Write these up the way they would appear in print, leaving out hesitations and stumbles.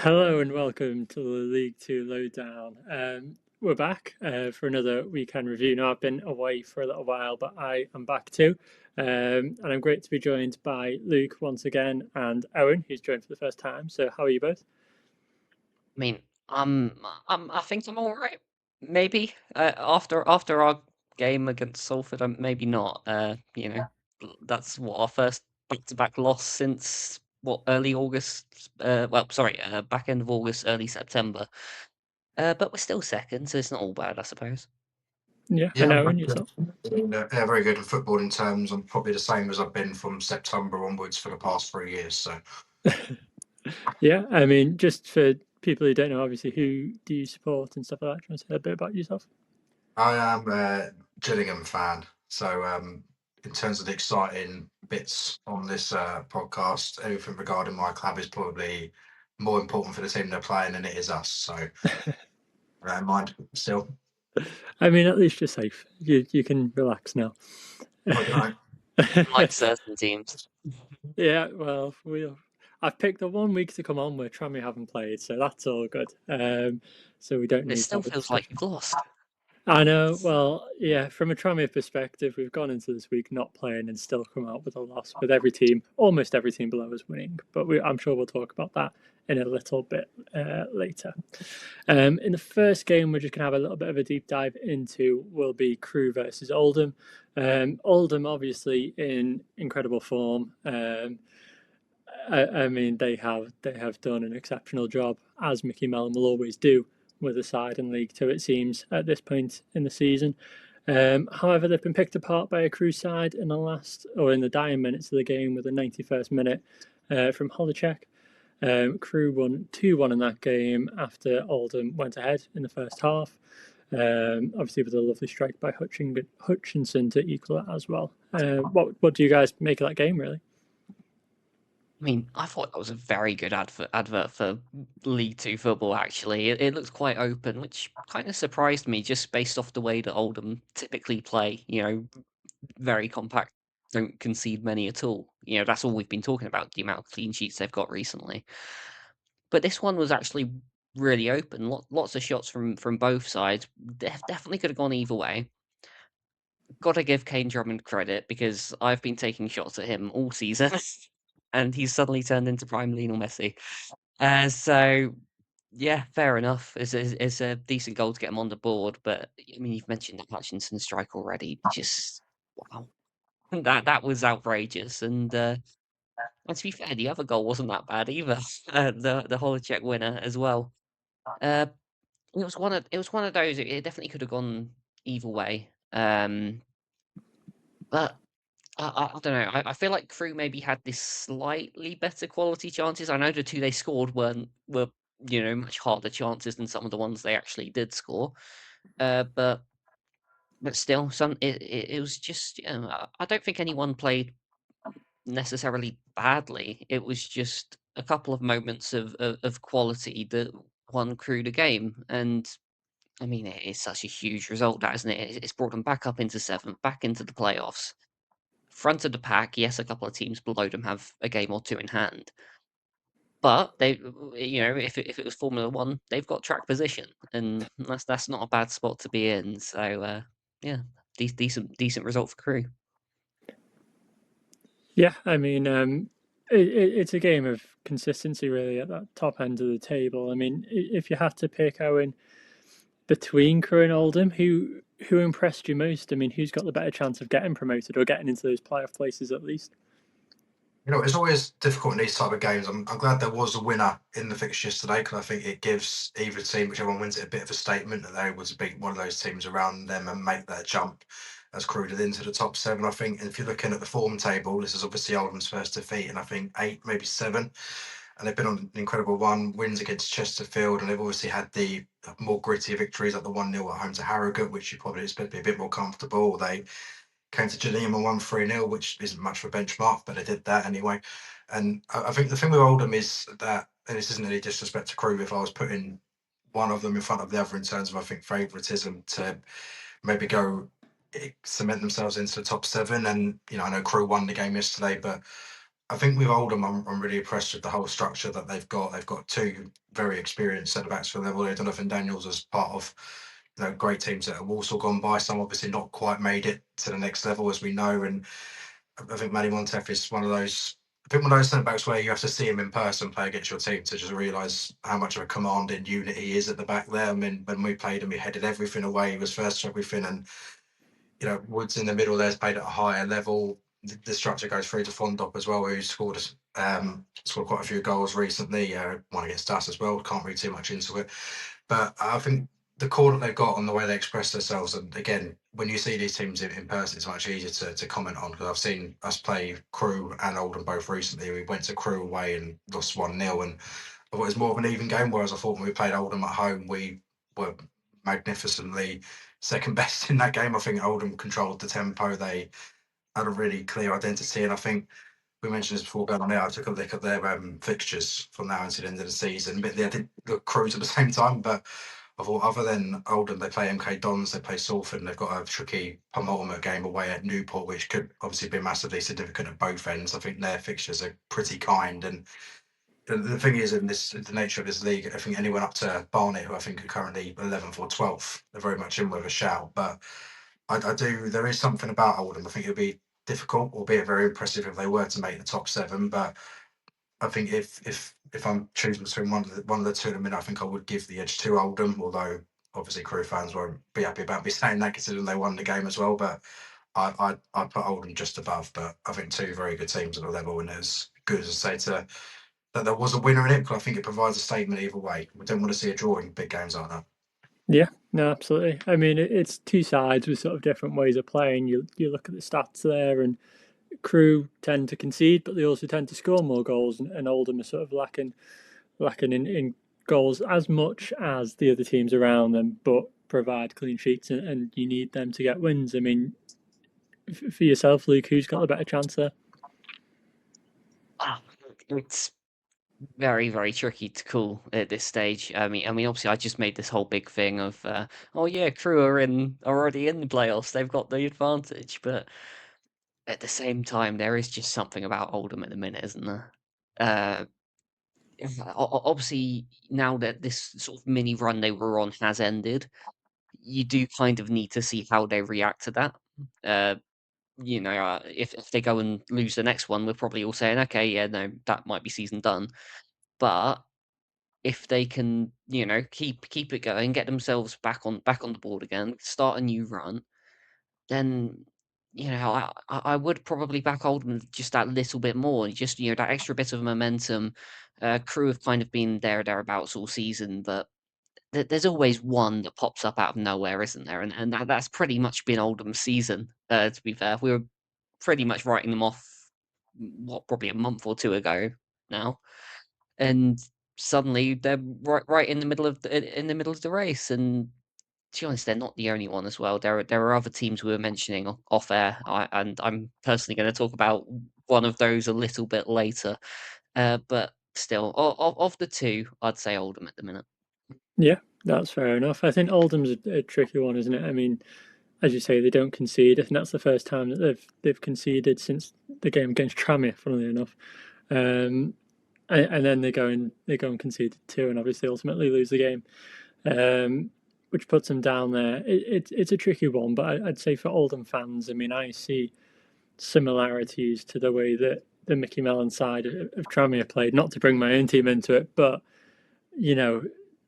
Hello and welcome to the League Two Lowdown. We're back for another weekend review. Now, I've been away for a little while, but I am back too. And I'm great to be joined by Luke once again and Owen, who's joined for the first time. So, how are you both? I mean, I think I'm all right. Maybe after our game against Salford, maybe not. That's what our first back-to-back loss since what early August. Back end of August, early September. But we're still second, so it's not all bad, I suppose. Yeah, and Yeah, I'm Owen, very good. yourself? Yeah, very good at football in terms. I'm probably the same as I've been from September onwards for the past 3 years. So Yeah, I mean, just for people who don't know, obviously, who do you support and stuff like that? Do you want to say a bit about yourself? I am a Gillingham fan. So in terms of the exciting bits on this podcast, everything regarding my club is probably more important for the team they're playing than it is us. So I don't mind still. I mean, at least you're safe. You can relax now. I don't know. Unlike certain teams, Yeah, well, I've picked the 1 week to come on where Tranmere haven't played, so that's all good. So we don't it need to still have a feels like discussion. you've lost. I know. Well, yeah, from a Tranmere perspective, we've gone into this week not playing and still come out with a loss, with every team, almost every team below us winning. But I'm sure we'll talk about that in a little bit later. In the first game, we're just going to have a little bit of a deep dive into will be Crewe versus Oldham. Oldham, obviously, in incredible form. I mean, they have done an exceptional job, as Mickey Mellon will always do with the side in League Two, it seems, at this point in the season. However, they've been picked apart by a Crewe side in the dying minutes of the game with the 91st minute from Holicek. Crewe won 2-1 in that game after Oldham went ahead in the first half. Obviously, with a lovely strike by Hutchinson to equal it as well. What do you guys make of that game, really? I mean, I thought that was a very good advert for League Two football. Actually, it looks quite open, which kind of surprised me, just based off the way that Oldham typically play. Very compact, don't concede many at all. That's all we've been talking about, the amount of clean sheets they've got recently. But this one was actually really open. Lots of shots from both sides. Definitely could have gone either way. Got to give Kane Drummond credit because I've been taking shots at him all season, and he's suddenly turned into prime Lionel Messi. So yeah, fair enough. It's a decent goal to get him on the board, but I mean, you've mentioned that Hutchinson strike already. Just wow, that was outrageous. And to be fair, the other goal wasn't that bad either. The Holicek winner as well. Uh, it was one of those. It definitely could have gone either way. But I don't know. I feel like Crew maybe had this slightly better quality chances. I know the two they scored were much harder chances than some of the ones they actually did score. But still, it was just I don't think anyone played necessarily badly. It was just a couple of moments of quality that won Crew the game. And I mean, it is such a huge result, that isn't it? It's brought them back up into seventh, back into the playoffs. Front of the pack, yes, a couple of teams below them have a game or two in hand. But if it was Formula One, they've got track position, and that's not a bad spot to be in. So yeah, decent result for Crew. Yeah, I mean, it's a game of consistency, really, at that top end of the table. I mean, if you had to pick Owen between Crewe and Oldham, who impressed you most? I mean, who's got the better chance of getting promoted or getting into those playoff places at least? It's always difficult in these type of games. I'm glad there was a winner in the fixtures today because I think it gives either team, whichever one wins it, a bit of a statement that they're able to beat one of those teams around them and make that jump as crewed into the top seven. I think if you're looking at the form table, this is obviously Oldham's first defeat, and I think 8, maybe 7. And they've been on an incredible run, wins against Chesterfield, and they've obviously had the more gritty victories like the 1-0 at home to Harrogate, which you probably expect to be a bit more comfortable. They came to Gillingham and won 3-0, which isn't much of a benchmark, but they did that anyway. And I think the thing with Oldham is that, and this isn't any disrespect to Crewe, if I was putting one of them in front of the other in terms of, I think, favouritism to maybe cement themselves into the top 7. And, I know Crewe won the game yesterday, but I think with Oldham, I'm really impressed with the whole structure that they've got. They've got two very experienced centre backs for the level. Jonathan Daniels as part of great teams that have also gone by. Some obviously not quite made it to the next level, as we know. And I think Manny Montef is one of those. I think one of those centre backs where you have to see him in person play against your team to just realise how much of a commanding unit he is at the back there. I mean, when we played him, he headed everything away. He was first to everything, and Woods in the middle there's played at a higher level. The structure goes through to Fondop as well, who scored quite a few goals recently. One against us as well. Can't read too much into it, but I think the core that they've got on the way they express themselves, and again, when you see these teams in person, it's much easier to comment on, because I've seen us play Crewe and Oldham both recently. We went to Crewe away and lost 1-0, and I thought it was more of an even game, whereas I thought when we played Oldham at home, we were magnificently second best in that game. I think Oldham controlled the tempo. They had a really clear identity, and I think we mentioned this before going on air. I took a look at their fixtures from now until the end of the season. But they did look Crews at the same time. But I thought, other than Oldham, they play MK Dons, they play Salford, and they've got a tricky penultimate game away at Newport, which could obviously be massively significant at both ends. I think their fixtures are pretty kind. And the thing is, in the nature of this league, I think anyone up to Barnet, who I think are currently 11th or 12th, they're very much in with a shout. But there is something about Oldham. I think it would be difficult, albeit very impressive, if they were to make the top 7. But I think if I'm choosing between one of the two in a minute, I think I would give the edge to Oldham. Although obviously Crewe fans won't be happy about me saying that, considering they won the game as well. But I put Oldham just above. But I think two very good teams at the level, and as good as I say that there was a winner in it, because I think it provides a statement either way. We don't want to see a draw in big games like that. Yeah, no, absolutely. I mean, it's two sides with sort of different ways of playing. You look at the stats there, and Crewe tend to concede, but they also tend to score more goals, and Oldham are sort of lacking in goals as much as the other teams around them, but provide clean sheets, and you need them to get wins. I mean, for yourself, Luke, who's got a better chance there? It's very, very tricky to call at this stage. I mean, obviously, I just made this whole big thing of, oh yeah, Crewe are already in the playoffs. They've got the advantage, but at the same time, there is just something about Oldham at the minute, isn't there? Obviously, now that this sort of mini run they were on has ended, you do kind of need to see how they react to that. If they go and lose the next one, we're probably all saying, okay, yeah, no, that might be season done. But if they can, keep it going, get themselves back on the board again, start a new run, then I would probably back Oldham just that little bit more, and just that extra bit of momentum. Crew have kind of been thereabouts all season, but there's always one that pops up out of nowhere, isn't there? And that's pretty much been Oldham's season. To be fair, we were pretty much writing them off, probably a month or two ago now, and suddenly they're right in the middle of the race. And to be honest, they're not the only one as well. There are other teams we were mentioning off air, and I'm personally going to talk about one of those a little bit later. But still, of the two, I'd say Oldham at the minute. Yeah, that's fair enough. I think Oldham's a tricky one, isn't it? I mean, as you say, they don't concede. I think that's the first time that they've conceded since the game against Tranmere, funnily enough. And then they go and concede 2, and obviously ultimately lose the game, which puts them down there. It's a tricky one, but I'd say for Oldham fans, I mean, I see similarities to the way that the Mickey Mellon side of Tranmere played. Not to bring my own team into it, but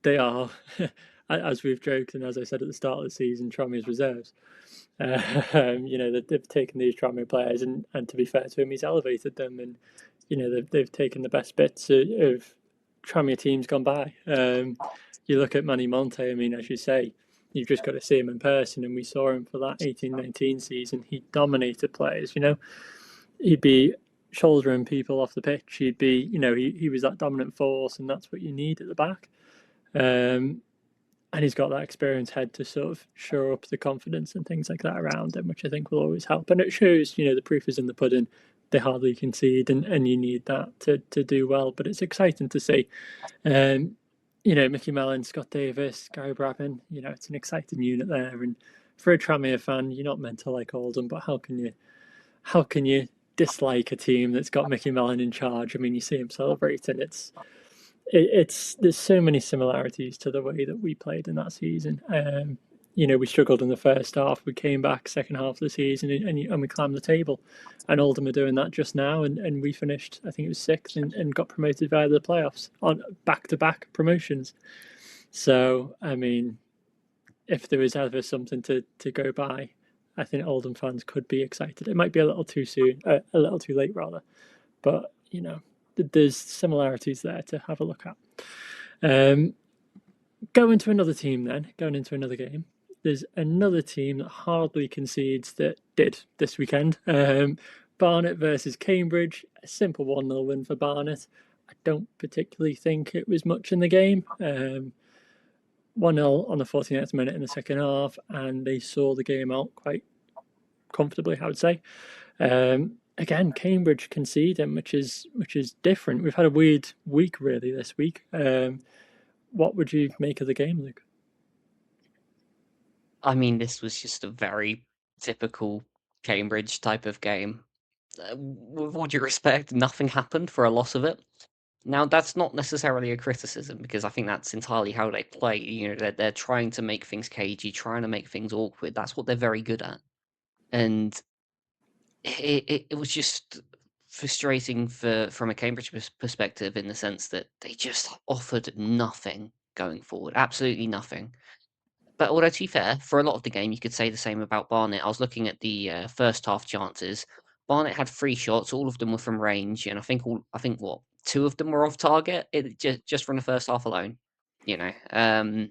they are, as we've joked and as I said at the start of the season, Tranmere's reserves. They've taken these Tranmere players, and to be fair to him, he's elevated them, and they've taken the best bits of Tranmere teams gone by. You look at Manny Monte. I mean, as you say, you've just got to see him in person, and we saw him for that 18-19 season. He dominated players. He'd be shouldering people off the pitch. He'd be, he was that dominant force, and that's what you need at the back. And he's got that experienced head to sort of shore up the confidence and things like that around him, which I think will always help. And it shows, the proof is in the pudding. They hardly concede, and you need that to do well. But it's exciting to see. Mickey Mellon, Scott Davis, Gary Brabin, it's an exciting unit there. And for a Tranmere fan, you're not meant to like Oldham, but how can you dislike a team that's got Mickey Mellon in charge. I mean, you see him celebrating. It's there's so many similarities to the way that we played in that season. We struggled in the first half. We came back second half of the season and we climbed the table. And Oldham are doing that just now. And we finished, I think it was sixth, and got promoted via the playoffs on back-to-back promotions. So, I mean, if there was ever something to go by, I think Oldham fans could be excited. It might be a little too soon, a little too late rather. But, there's similarities there to have a look at. Going into another game, there's another team that hardly concedes that did this weekend. Barnet versus Cambridge, a simple 1-0 win for Barnet. I don't particularly think it was much in the game. 1-0 on the 49th minute in the second half, and they saw the game out quite comfortably, I would say. Again, Cambridge conceding, which is different. We've had a weird week really this week. What would you make of the game, Luke? I mean, this was just a very typical Cambridge type of game. With all due respect, nothing happened for a lot of it. Now, that's not necessarily a criticism because I think that's entirely how they play. They're trying to make things cagey, trying to make things awkward. That's what they're very good at. And it was just frustrating from a Cambridge perspective in the sense that they just offered nothing going forward, absolutely nothing. But although to be fair, for a lot of the game, you could say the same about Barnet. I was looking at the first half chances. Barnet had 3 shots, all of them were from range, and I think what 2 of them were off target. Just from the first half alone, you know.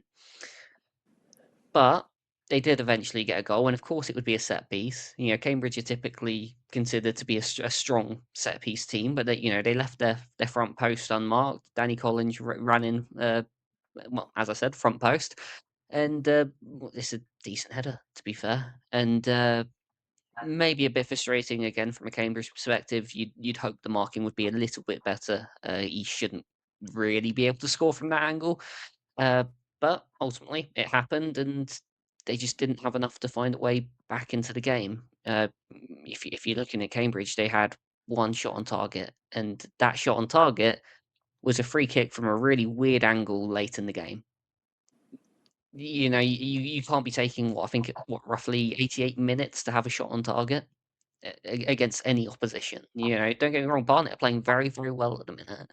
But they did eventually get a goal, and of course it would be a set piece. Cambridge are typically considered to be a strong set piece team, but they left their front post unmarked. Danny Collins ran in, well, as I said, front post. And it's a decent header, to be fair. And maybe a bit frustrating again from a Cambridge perspective. You'd hope the marking would be a little bit better. He shouldn't really be able to score from that angle. But ultimately, it happened, and they just didn't have enough to find a way back into the game. If you're looking at Cambridge, they had 1 shot on target, and that shot on target was a free kick from a really weird angle late in the game. You can't be taking roughly 88 minutes to have a shot on target against any opposition. Don't get me wrong, Barnet are playing very, very well at the minute.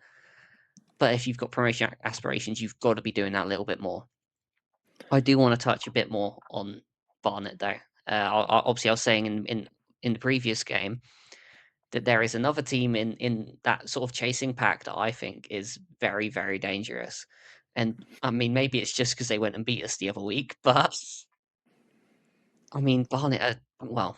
But if you've got promotion aspirations, you've got to be doing that a little bit more. I do want to touch a bit more on Barnet, though. Obviously, I was saying in the previous game that there is another team in that sort of chasing pack that I think is very, very dangerous. And I mean, maybe it's just because they went and beat us the other week, but I mean, Barnet well,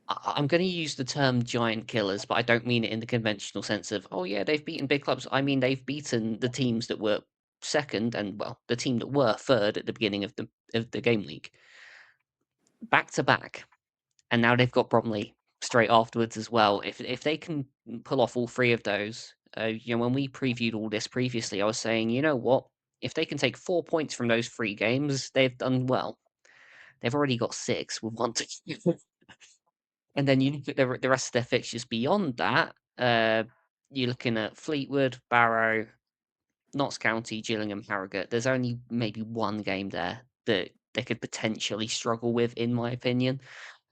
I'm going to use the term giant killers, but I don't mean it in the conventional sense of, oh yeah, they've beaten big clubs. I mean, they've beaten the teams that were second and, well, the team that were third at the beginning of the game week. Back to back. And now they've got Bromley straight afterwards as well. If they can pull off all 3 of those, when we previewed all this previously, I was saying, you know what? If they can take 4 points from those 3 games, they've done well. They've already got 6 with 1 to go. And then you look at the rest of their fixtures beyond that. You're looking at Fleetwood, Barrow, Notts County, Gillingham, Harrogate. There's only maybe 1 game there that they could potentially struggle with, in my opinion.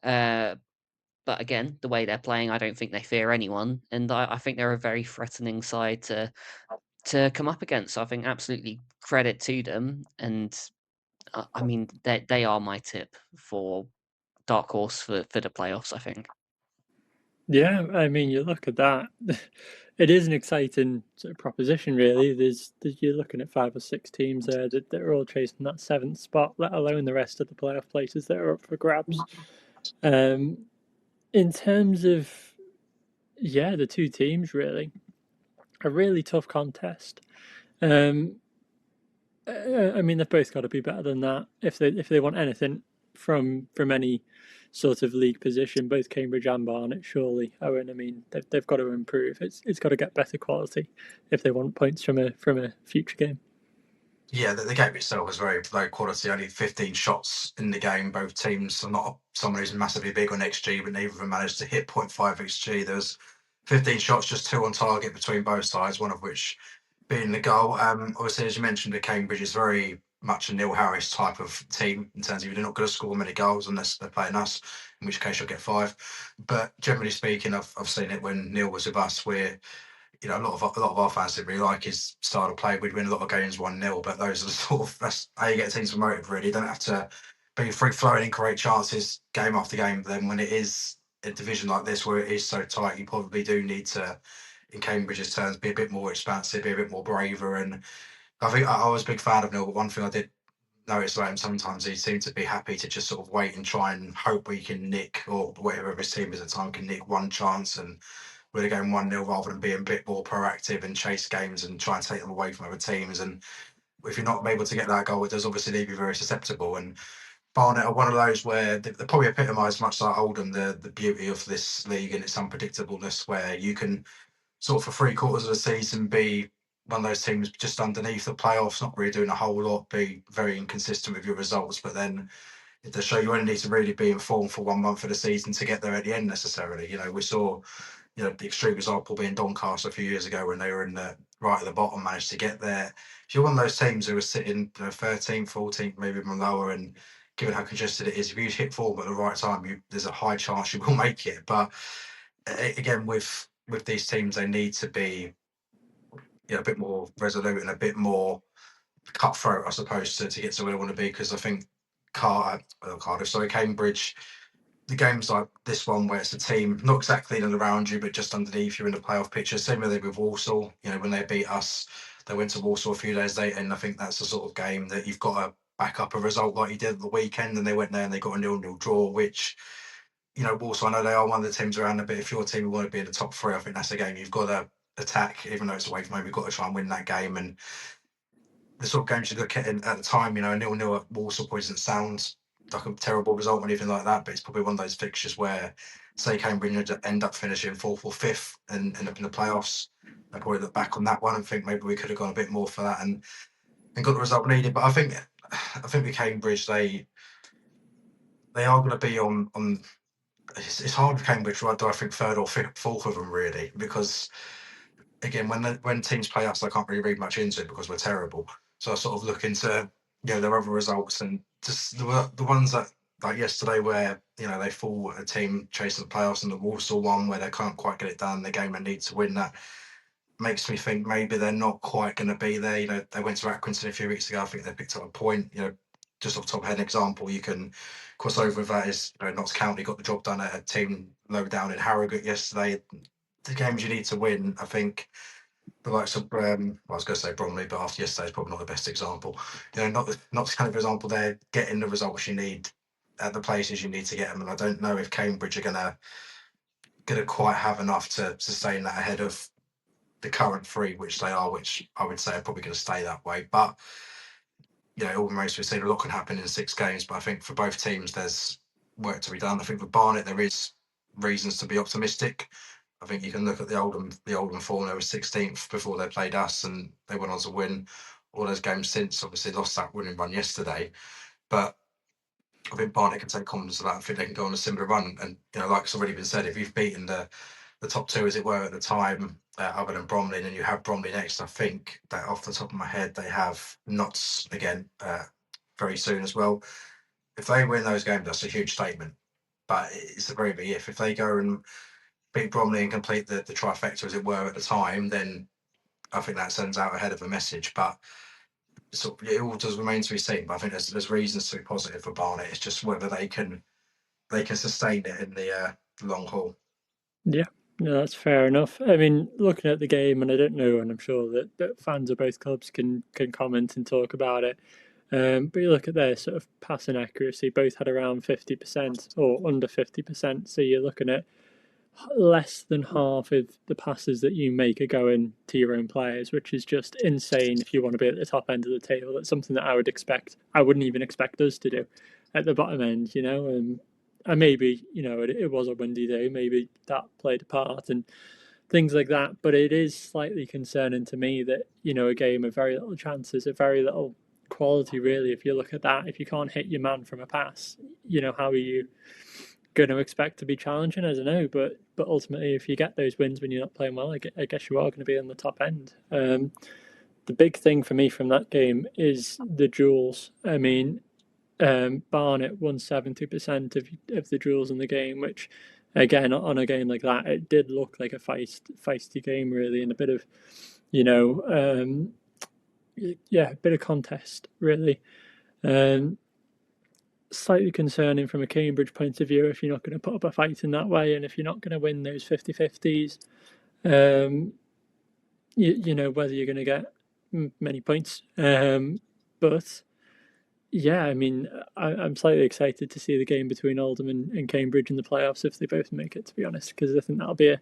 But again, the way they're playing, I don't think they fear anyone, and I think they're a very threatening side to come up against. So I think absolutely credit to them, and I mean they are my tip for dark horse for the playoffs, I think. Yeah, I mean, you look at that. It is an exciting sort of proposition, really. You're looking at 5 or 6 teams there that are all chasing that 7th spot, let alone the rest of the playoff places that are up for grabs. In terms of, the 2 teams, really, a really tough contest. I mean, they've both got to be better than that if they want anything from any sort of league position. Both Cambridge and Barnet, surely, Owen. I mean, they've got to improve. It's got to get better quality if they want points from a future game. Yeah, the game itself was very low quality. Only 15 shots in the game. Both teams. I'm not someone who's massively big on XG, but neither of them managed to hit point 0.5 XG. There's 15 shots, just 2 on target between both sides, one of which being the goal. Obviously, as you mentioned, the Cambridge is very much a Neil Harris type of team in terms of you're not going to score many goals unless they're playing us, in which case you'll get 5. But generally speaking, I've seen it when Neil was with us, where a lot of our fans didn't really like his style of play. We'd win a lot of games 1-0, but those are the sort of that's how you get teams promoted. Really, you don't have to be free flowing and create chances game after game. But then when it is a division like this where it is so tight, you probably do need to, in Cambridge's terms, be a bit more expansive, be a bit more braver. And I think I was a big fan of Neil, but one thing I did notice about him sometimes he seemed to be happy to just sort of wait and try and hope we can nick, or whatever his team is at the time can nick one chance and we're going 1-0 rather than being a bit more proactive and chase games and try and take them away from other teams. And if you're not able to get that goal, it does obviously leave you very susceptible. And Barnet are one of those where they probably epitomise, much like Oldham, the beauty of this league and its unpredictableness, where you can sort of for 3/4 of the season be one of those teams just underneath the playoffs, not really doing a whole lot, be very inconsistent with your results, but then to show you only need to really be in form for 1 month of the season to get there at the end necessarily. We saw the extreme example being Doncaster a few years ago when they were in the right at the bottom, managed to get there. If you're one of those teams who are sitting 13th, 14th, maybe even lower, and given how congested it is, if you hit form at the right time, there's a high chance you will make it. But again, with these teams, they need to be a bit more resolute and a bit more cutthroat, I suppose, to get to where they want to be. Because I think Cambridge, the games like this one where it's a team not exactly in and around you but just underneath you in the playoff picture, same with Walsall. When they beat us, they went to Walsall a few days later, and I think that's the sort of game that you've got to back up a result like you did at the weekend, and they went there and they got a 0-0 draw, which Walsall, I know they are one of the teams around a bit. If your team want to be in the top 3, I think that's a game you've got to attack, even though it's away from home. You've got to try and win that game. And the sort of games you look at at the time, a 0-0 at Walsall probably doesn't sound like a terrible result or anything like that, but it's probably one of those fixtures where, say, Cambridge end up finishing 4th or 5th and end up in the playoffs. I probably look back on that one and think maybe we could have gone a bit more for that and got the result needed. But I think with Cambridge, they are going to be on. It's hard with Cambridge, right? Do I think 3rd or 4th of them really? Because again, when teams play us, I can't really read much into it because we're terrible. So I sort of look into their other results and just the ones that like yesterday where they fall a team chasing the playoffs, and the Walsall one where they can't quite get it done. The game they need to win, that makes me think maybe they're not quite going to be there. They went to Accrington a few weeks ago. I think they picked up a point. Just off the top of head, an example you can cross over with that is Notts County got the job done at a team low down in Harrogate yesterday. The games you need to win, I think the likes of I was going to say Bromley, but after yesterday's probably not the best example. Not kind of example. They're getting the results you need at the places you need to get them, and I don't know if Cambridge are gonna quite have enough to sustain that ahead of the current 3, which they are, which I would say are probably going to stay that way. But all remains to be seen. A lot can happen in 6 games, but I think for both teams there's work to be done. I think for Barnet there is reasons to be optimistic. I think you can look at the Oldham form. They were 16th before they played us, and they went on to win all those games since. Obviously, lost that winning run yesterday, but I think Barnet can take confidence of that and think they can go on a similar run. And like it's already been said, if you've beaten the top 2, as it were, at the time, other than Bromley, and you have Bromley next, I think that off the top of my head, they have Notts again very soon as well. If they win those games, that's a huge statement. But it's a very big if. If they go and beat Bromley and complete the trifecta, as it were, at the time, then I think that sends out ahead of a message. But it all does remain to be seen. But I think there's reasons to be positive for Barnet. It's just whether they can sustain it in the long haul. Yeah, no, that's fair enough. I mean, looking at the game, and I don't know, and I'm sure that fans of both clubs can comment and talk about it. But you look at their sort of passing accuracy, both had around 50% or under 50%. So you're looking at less than half of the passes that you make are going to your own players, which is just insane if you want to be at the top end of the table. It's something that I wouldn't even expect us to do at the bottom end, and maybe, it was a windy day, maybe that played a part. And things like that. But it is slightly concerning to me that, a game of very little chances, a very little quality, really. If you look at that, if you can't hit your man from a pass, how are you going to expect to be challenging? I don't know, but ultimately, if you get those wins when you're not playing well, I guess you are going to be on the top end. The big thing for me from that game is the duels. I mean, Barnet won 70% of the duels in the game, which, again, on a game like that, it did look like a feisty game, really, and a bit of, a bit of contest, really. Slightly concerning from a Cambridge point of view if you're not going to put up a fight in that way, and if you're not going to win those 50-50s, whether you're going to get many points. But yeah, I mean, I'm slightly excited to see the game between Oldham and Cambridge in the playoffs if they both make it, to be honest, because I think that'll be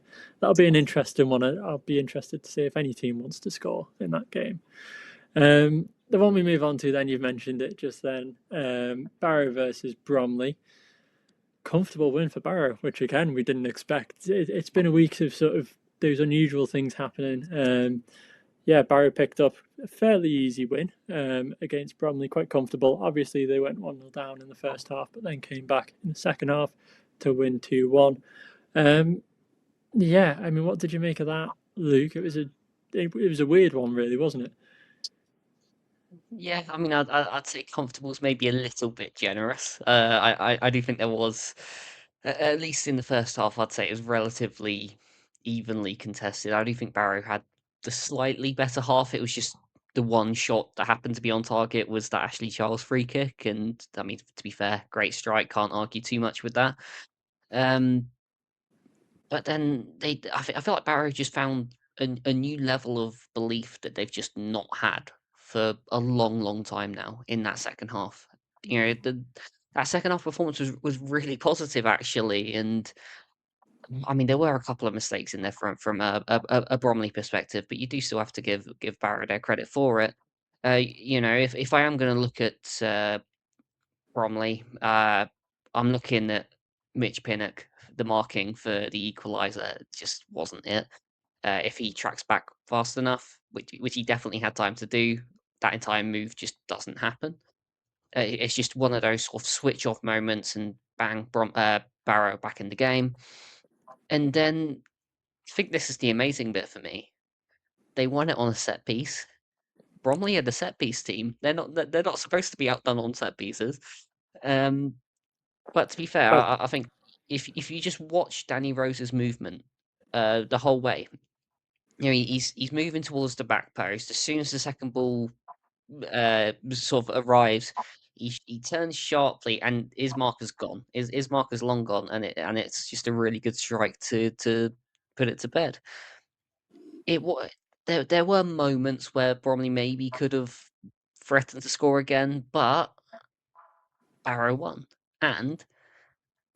an interesting one. I'll be interested to see if any team wants to score in that game. The one we move on to, then, you've mentioned it just then, Barrow versus Bromley. Comfortable win for Barrow, which again we didn't expect. It's been a week of sort of those unusual things happening. Barrow picked up a fairly easy win against Bromley, quite comfortable. Obviously, they went 1-0 down in the first half, but then came back in the second half to win 2-1. I mean, what did you make of that, Luke? It was a weird one, really, wasn't it? Yeah, I mean, I'd say comfortable is maybe a little bit generous. I do think there was, at least in the first half, I'd say it was relatively evenly contested. I do think Barrow had the slightly better half. It was just the one shot that happened to be on target was that Ashley Charles free kick, and I mean, to be fair, great strike. Can't argue too much with that. But then I feel like Barrow just found a new level of belief that they've just not had for a long, long time now in that second half. That second half performance was really positive, actually, and I mean there were a couple of mistakes in there from a Bromley perspective, but you do still have to give Barrow their credit for it. If I am going to look at Bromley, I'm looking at Mitch Pinnock. The marking for the equaliser just wasn't it. If he tracks back fast enough, which he definitely had time to do, that entire move just doesn't happen. It's just one of those sort of switch off moments, and bang, Barrow back in the game. And then I think this is the amazing bit for me. They won it on a set piece. Bromley are the set piece team. They're not supposed to be outdone on set pieces. But to be fair, Well, I think if you just watch Danny Rose's movement the whole way, he's moving towards the back post. As soon as the second ball sort of arrives, he turns sharply, and his marker's gone. His marker's long gone, and it's just a really good strike to put it to bed. There were moments where Bromley maybe could have threatened to score again, but Barrow won, and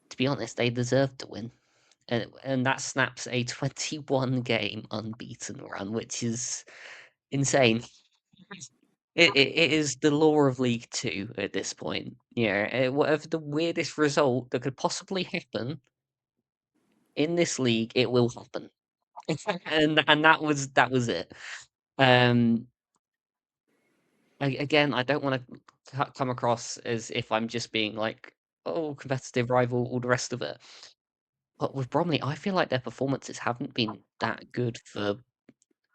to be honest, they deserved to win. And that snaps a 21 game unbeaten run, which is insane. It is the law of League Two at this point. Whatever the weirdest result that could possibly happen in this league, it will happen. And that was it. Um, Again, I don't want to come across as if I'm just being like, oh, competitive rival, all the rest of it. But with Bromley, I feel like their performances haven't been that good for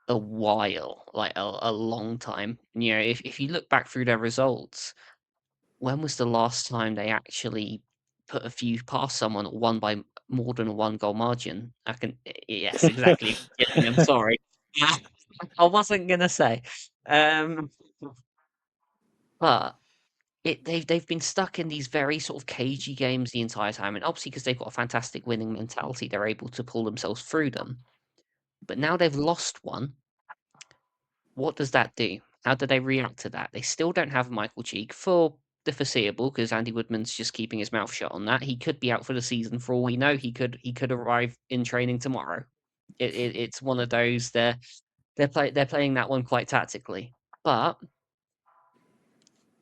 a while, like a long time. If you look back through their results, when was the last time they actually put a few past someone or won by more than a one goal margin? Yes, exactly. I'm sorry. I wasn't gonna say. Um, but they've been stuck in these very sort of cagey games the entire time, and obviously because they've got a fantastic winning mentality, they're able to pull themselves through them. But now they've lost one. What does that do? How do they react to that? They still don't have Michael Cheek for the foreseeable because Andy Woodman's just keeping his mouth shut on that. He could be out for the season for all we know. He could arrive in training tomorrow. It's one of those they're playing that one quite tactically. But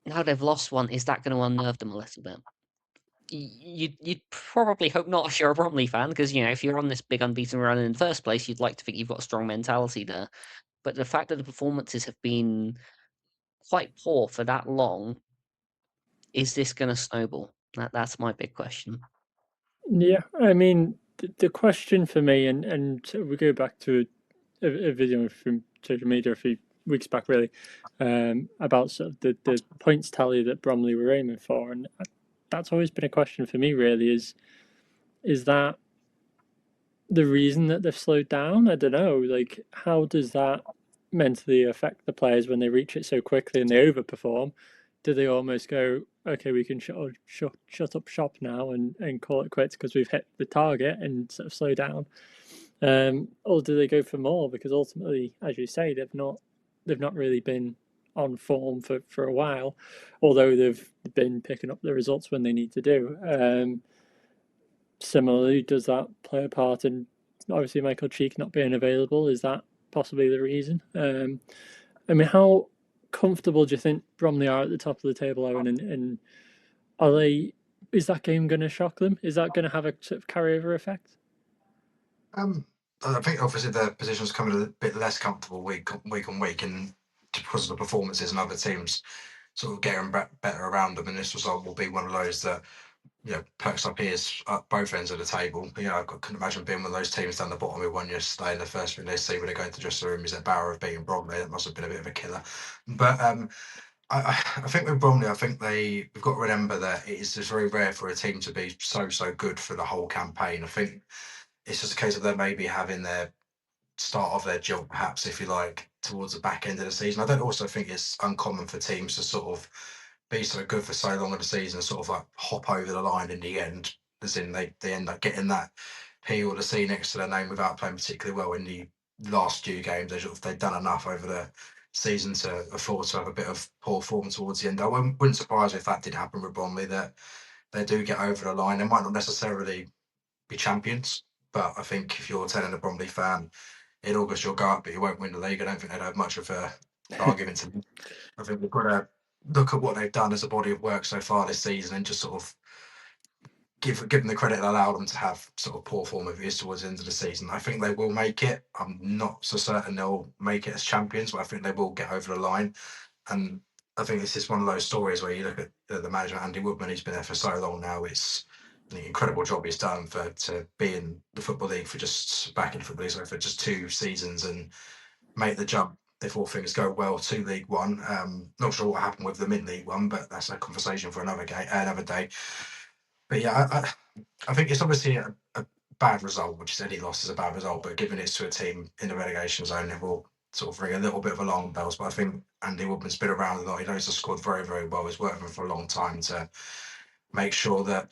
now they've lost one, is that going to unnerve them a little bit? you'd probably hope not if you're a Bromley fan, because if you're on this big unbeaten run in the first place, you'd like to think you've got a strong mentality there. But the fact that the performances have been quite poor for that long, is this going to snowball? That's my big question. Yeah, I mean, the question for me, and we go back to a video from social media a few weeks back, really, about sort of the points tally that Bromley were aiming for, and that's always been a question for me. Really, is that the reason that they've slowed down? I don't know. Like, how does that mentally affect the players when they reach it so quickly and they overperform? Do they almost go, okay, we can shut up shop now and call it quits because we've hit the target and sort of slow down? Or do they go for more? Because ultimately, as you say, they've not really been on form for a while, although they've been picking up the results when they need to do. Similarly, does that play a part in obviously Michael Cheek not being available? Is that possibly the reason? I mean, how comfortable do you think Bromley are at the top of the table, Owen? And are they? Is that game going to shock them? Is that going to have a sort of carryover effect? I think obviously their position's coming a bit less comfortable week on week, and because of the performances and other teams sort of getting better around them, and this result will be one of those that perks up ears at both ends of the table. I couldn't imagine being one of those teams down the bottom who won yesterday, and the first thing they see when they go into the dressing room is that Barrow have beaten Bromley. That must have been a bit of a killer. But I think with Bromley, I think we've got to remember that it is just very rare for a team to be so good for the whole campaign. I think it's just a case of them maybe having their start of their job, perhaps, if you like, towards the back end of the season. I don't also think it's uncommon for teams to sort of be so good for so long in the season and sort of like hop over the line in the end, as in they end up getting that P or the C next to their name without playing particularly well in the last few games. They've done enough over the season to afford to have a bit of poor form towards the end. I wouldn't surprise me if that did happen with Bromley, that they do get over the line. They might not necessarily be champions, but I think if you're telling a Bromley fan in August you'll go up, but you won't win the league, I don't think they'd have much of a argument to me. I think we've got to look at what they've done as a body of work so far this season and just sort of give them the credit that allowed them to have sort of poor form of years towards the end of the season. I think they will make it. I'm not so certain they'll make it as champions, but I think they will get over the line. And I think this is one of those stories where you look at the manager, Andy Woodman, he's been there for so long now. It's the incredible job he's done to be in the Football League for just back in the Football League for just 2 seasons and make the jump if all things go well to League One. Not sure what happened with them in League One, but that's a conversation for another day. But yeah, I think it's obviously a bad result, which is any loss is a bad result, but giving it to a team in the relegation zone, it will sort of ring a little bit of alarm bells. But I think Andy Woodman's been around a lot. He knows the squad very, very well. He's worked with them for a long time to make sure that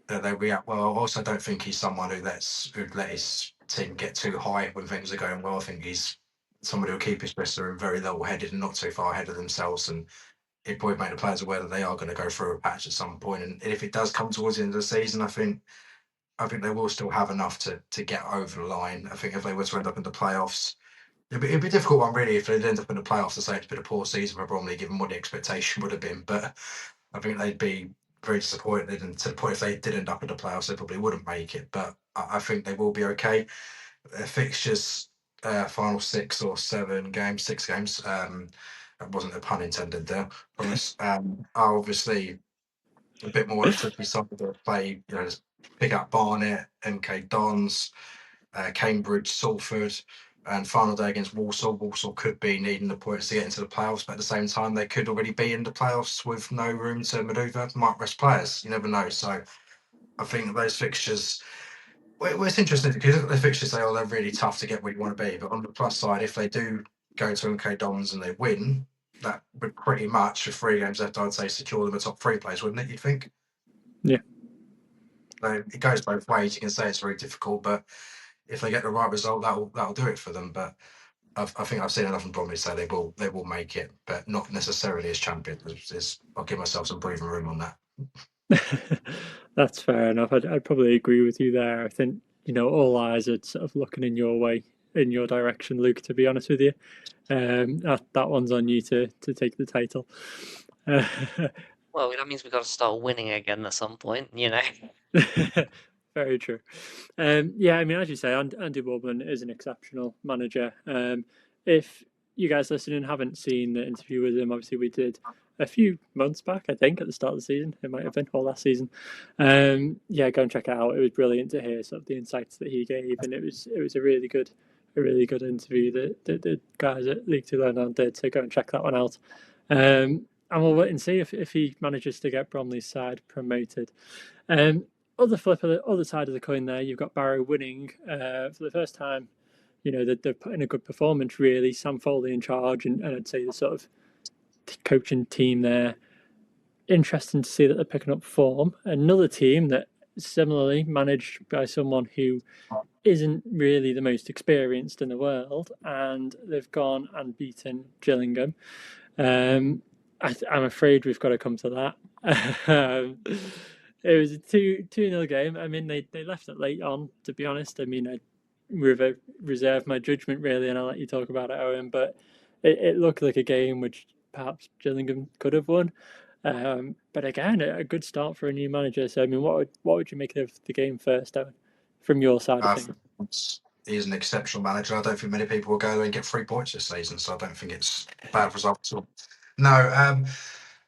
they react well. I also don't think he's someone who'd let his team get too high when things are going well. I think he's somebody who'll keep his dressing room very level-headed and not too far ahead of themselves. And it probably make the players aware that they are going to go through a patch at some point. And if it does come towards the end of the season, I think they will still have enough to get over the line. I think if they were to end up in the playoffs, it'd be a difficult one really if they'd end up in the playoffs to say it's been a poor season for Bromley, given what the expectation would have been. But I think they'd be very disappointed, and to the point if they did end up in the playoffs, they probably wouldn't make it. But I think they will be okay. Their fixtures, final 6 or 7 games, 6 games. That wasn't a pun intended there. Promise. Are obviously a bit more tricky side to play. Just pick up Barnet, MK Dons, Cambridge, Salford, and final day against Walsall. Walsall could be needing the points to get into the playoffs, but at the same time, they could already be in the playoffs with no room to manoeuvre. Might rest players. You never know. So I think those fixtures. Well, it's interesting because you look at the fixtures, they're really tough to get where you want to be. But on the plus side, if they do go to MK Dons and they win, that would pretty much, with 3 games left, I'd say secure them a top 3 place, wouldn't it? You think? Yeah. So it goes both ways. You can say it's very difficult, but if they get the right result, that'll do it for them. But I think I've seen enough from Bromley to say they will make it, but not necessarily as champions. I'll give myself some breathing room on that. That's fair enough. I'd probably agree with you there. I think all eyes are sort of looking in your way, in your direction, Luke. To be honest with you, that one's on you to take the title. Well, that means we've got to start winning again at some point, Very true. Yeah, I mean, as you say, Andy Bobbin is an exceptional manager. If you guys listening haven't seen the interview with him, obviously we did a few months back, I think, at the start of the season. It might have been, or last season. Yeah, go and check it out. It was brilliant to hear sort of the insights that he gave, and it was a really good interview that the guys at League Two Learn did. So go and check that one out. And we'll wait and see if he manages to get Bromley's side promoted. Other flip of the other side of the coin there, you've got Barrow winning for the first time. You know, they're putting a good performance, really. Sam Foley in charge, and I'd say the sort of coaching team there. Interesting to see that they're picking up form. Another team that similarly managed by someone who isn't really the most experienced in the world, and they've gone and beaten Gillingham. I'm afraid we've got to come to that. It was a 2-0 game. I mean, they left it late on, to be honest. I mean, I reserve my judgment, really, and I'll let you talk about it, Owen. But it looked like a game which perhaps Gillingham could have won. But again, a good start for a new manager. So, I mean, what would you make of the game first, Owen, from your side of things? He's an exceptional manager. I don't think many people will go there and get 3 points this season, so I don't think it's a bad result at all. No,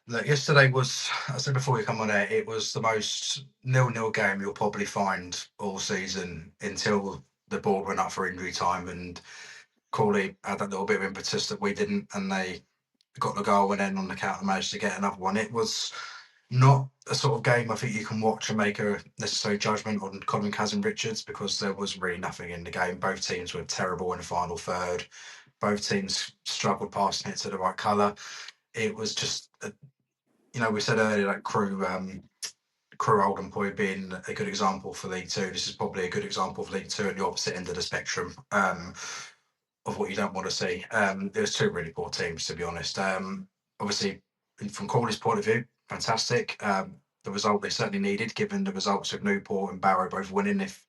look, yesterday was, I said before we come on air, it was the most 0-0 game you'll probably find all season until the ball went up for injury time, and Crawley had that little bit of impetus that we didn't, and they got the goal and then on the counter managed to get another one. It was not a sort of game I think you can watch and make a necessary judgment on Colin Kazim-Richards, because there was really nothing in the game. Both teams were terrible in the final third. Both teams struggled passing it to the right colour. It was just, we said earlier like Crewe Oldham probably being a good example for League Two. This is probably a good example for League Two at the opposite end of the spectrum of what you don't want to see. There's two really poor teams, to be honest. Obviously, from Crawley's point of view, fantastic. The result they certainly needed, given the results of Newport and Barrow both winning. If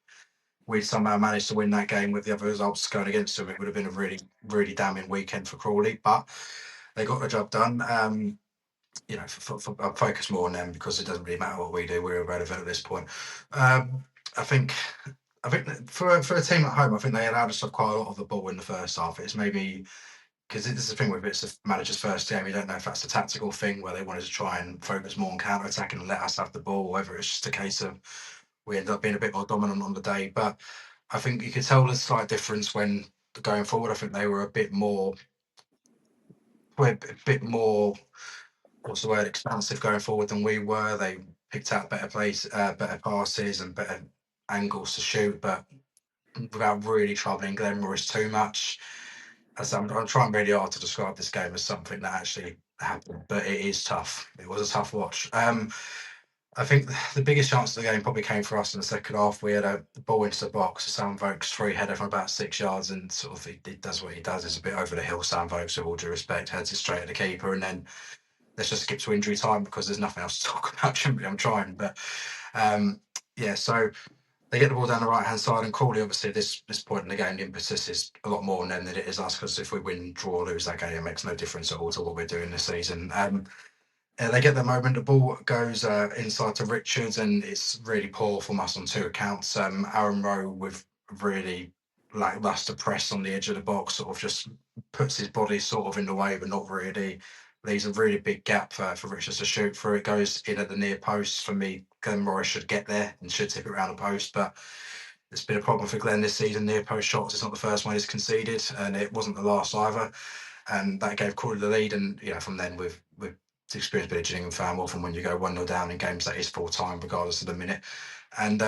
we'd somehow managed to win that game with the other results going against them, it would have been a really, really damning weekend for Crawley. But they got the job done. I'll focus more on them because it doesn't really matter what we do. We're irrelevant at this point. I think for a team at home, I think they allowed us to have quite a lot of the ball in the first half. It's maybe because this is the thing with it's the manager's first game. You don't know if that's a tactical thing where they wanted to try and focus more on counter attacking and let us have the ball, or whether it's just a case of we end up being a bit more dominant on the day. But I think you could tell the slight difference when going forward. I think they were a bit more, what's the word, expansive going forward than we were. They picked out better passes and better angles to shoot, but without really troubling Glenmorris too much. As I'm trying really hard to describe this game as something that actually happened, but it is tough. It was a tough watch. I think the biggest chance of the game probably came for us in the second half. We had a ball into the box, Sam Vokes free header from about 6 yards, and sort of he does what he does. It's a bit over the hill, Sam Vokes, with all due respect, heads it straight at the keeper, and then let's just skip to injury time because there's nothing else to talk about. I'm trying, but so they get the ball down the right hand side, and Crawley, obviously, at this point in the game, the impetus is a lot more on them than it is us, because if we win, draw, or lose that game, it makes no difference at all to what we're doing this season. They get the moment, the ball goes inside to Richards, and it's really poor from us on two accounts. Aaron Rowe, with really lackluster press on the edge of the box, sort of just puts his body sort of in the way, but not really. Leaves a really big gap for Richards to shoot through. It goes in at the near post. For me, Glenn Morris should get there and should tip it around the post, but it's been a problem for Glenn this season. Near post shots, it's not the first one he's conceded, and it wasn't the last either. And that gave Crawley the lead. And from then with the experience being a Gillingham fan, well, from when you go 1-0 down in games, that is full time, regardless of the minute. And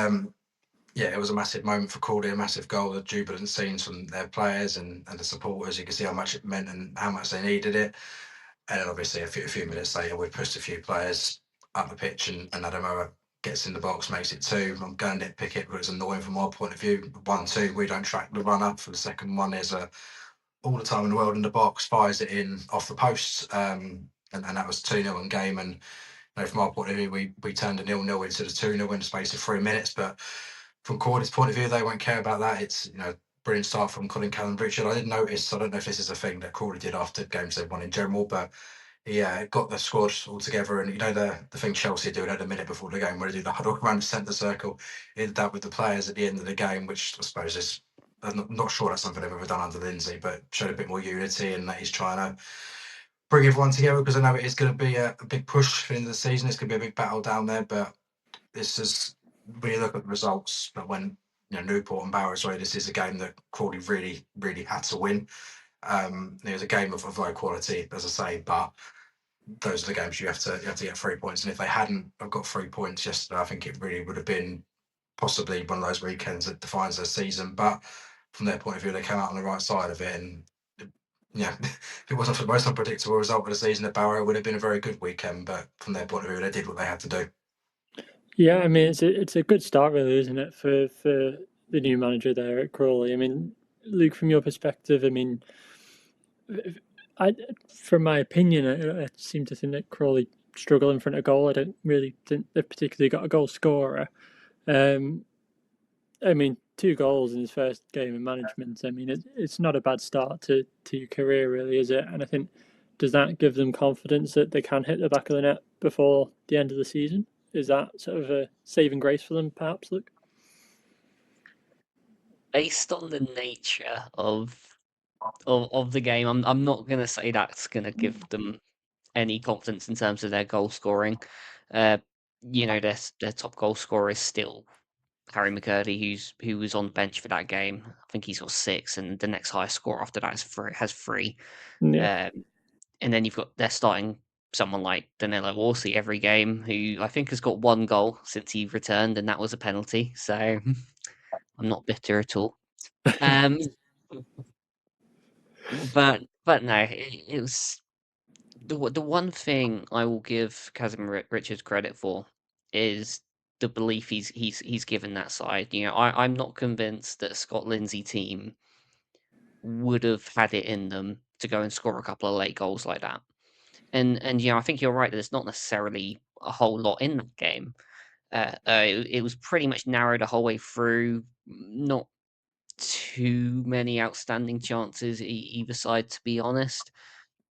it was a massive moment for Crawley, a massive goal, the jubilant scenes from their players and the supporters. You can see how much it meant and how much they needed it. And then obviously a few minutes later, we pushed a few players up the pitch, and Adamoah gets in the box, makes it 2. I'm going to nitpick it, but it's annoying from our point of view. 1-2, we don't track the run up. For the second one, there's all the time in the world in the box, fires it in off the post, and that was 2-0 in game. And from our point of view, we turned a 0-0 into the 2-0 in the space of 3 minutes. But from Crawley's point of view, they won't care about that. It's brilliant start from Colin Callum-Richard. I did notice, I don't know if this is a thing that Crawley did after games they've won in general, but he got the squad all together, and the thing Chelsea do a minute before the game, where they do the huddle around the centre circle. He did that with the players at the end of the game, which I suppose is, I'm not sure that's something they've ever done under Lindsay, but showed a bit more unity, and that he's trying to bring everyone together, because I know it is going to be a big push for the end of the season. It's going to be a big battle down there, but this is, when you look at the results, but when Newport and Barrow, sorry, this is a game that Crawley really, really had to win. It was a game of low quality, as I say, but those are the games you have to get 3 points. And if they hadn't have got 3 points yesterday, I think it really would have been possibly one of those weekends that defines their season. But from their point of view, they came out on the right side of it. And if it wasn't for the most unpredictable result of the season at Barrow, it would have been a very good weekend. But from their point of view, they did what they had to do. Yeah, I mean, it's a good start, really, isn't it, for the new manager there at Crawley? I mean, Luke, from your perspective, I mean, from my opinion, I seem to think that Crawley struggle in front of goal. I don't really think they've particularly got a goal scorer. I mean, 2 goals in his first game in management. I mean, it's not a bad start to your career, really, is it? And I think, does that give them confidence that they can hit the back of the net before the end of the season? Is that sort of a saving grace for them, perhaps, Luke? Based on the nature of the game, I'm not gonna say that's gonna give them any confidence in terms of their goal scoring. Their top goal scorer is still Harry McCurdy, who was on the bench for that game. I think he's got 6, and the next highest score after that has 3. Yeah. And then they're starting someone like Danilo Orsi every game, who I think has got 1 goal since he returned, and that was a penalty. So I'm not bitter at all. Um, but no, it was the one thing I will give Casimir Richards credit for is the belief he's given that side. I'm not convinced that a Scott Lindsay team would have had it in them to go and score a couple of late goals like that. And I think you're right that there's not necessarily a whole lot in that game. It was pretty much narrow the whole way through. Not too many outstanding chances either side, to be honest.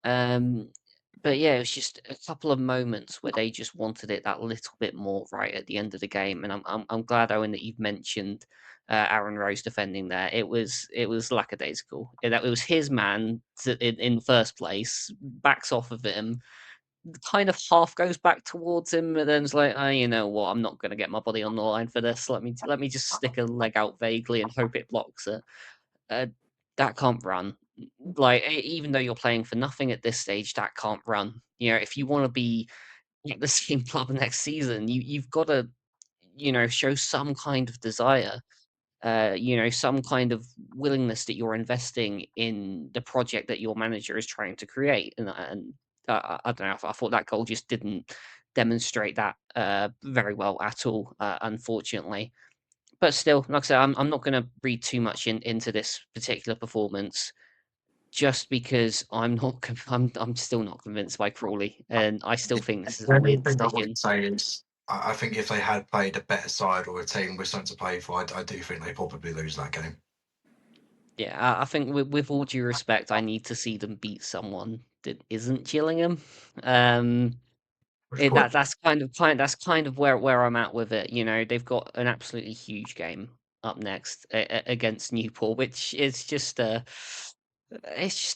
But yeah, it was just a couple of moments where they just wanted it that little bit more right at the end of the game. And I'm glad, Owen, that you've mentioned Aaron Rose defending there. It was lackadaisical. It was his man in first place, backs off of him, kind of half goes back towards him, and then it's like, oh, you know what? I'm not going to get my body on the line for this. Let me just stick a leg out vaguely and hope it blocks it. That can't run. Like, even though you're playing for nothing at this stage, that can't run. If you want to be at the same club next season, you've got to, show some kind of desire. Some kind of willingness that you're investing in the project that your manager is trying to create. And I don't know. I thought that goal just didn't demonstrate that very well at all, unfortunately. But still, like I said, I'm not going to read too much into this particular performance, just because I'm still not convinced by Crawley, and I still think this is The a only weird thing I decision. would say is, I think if they had played a better side or a team with something to play for, I do think they probably lose that game. Yeah, I think with all due respect, I need to see them beat someone that isn't Gillingham. Which could. That's kind of where I'm at with it. They've got an absolutely huge game up next against Newport, which is just a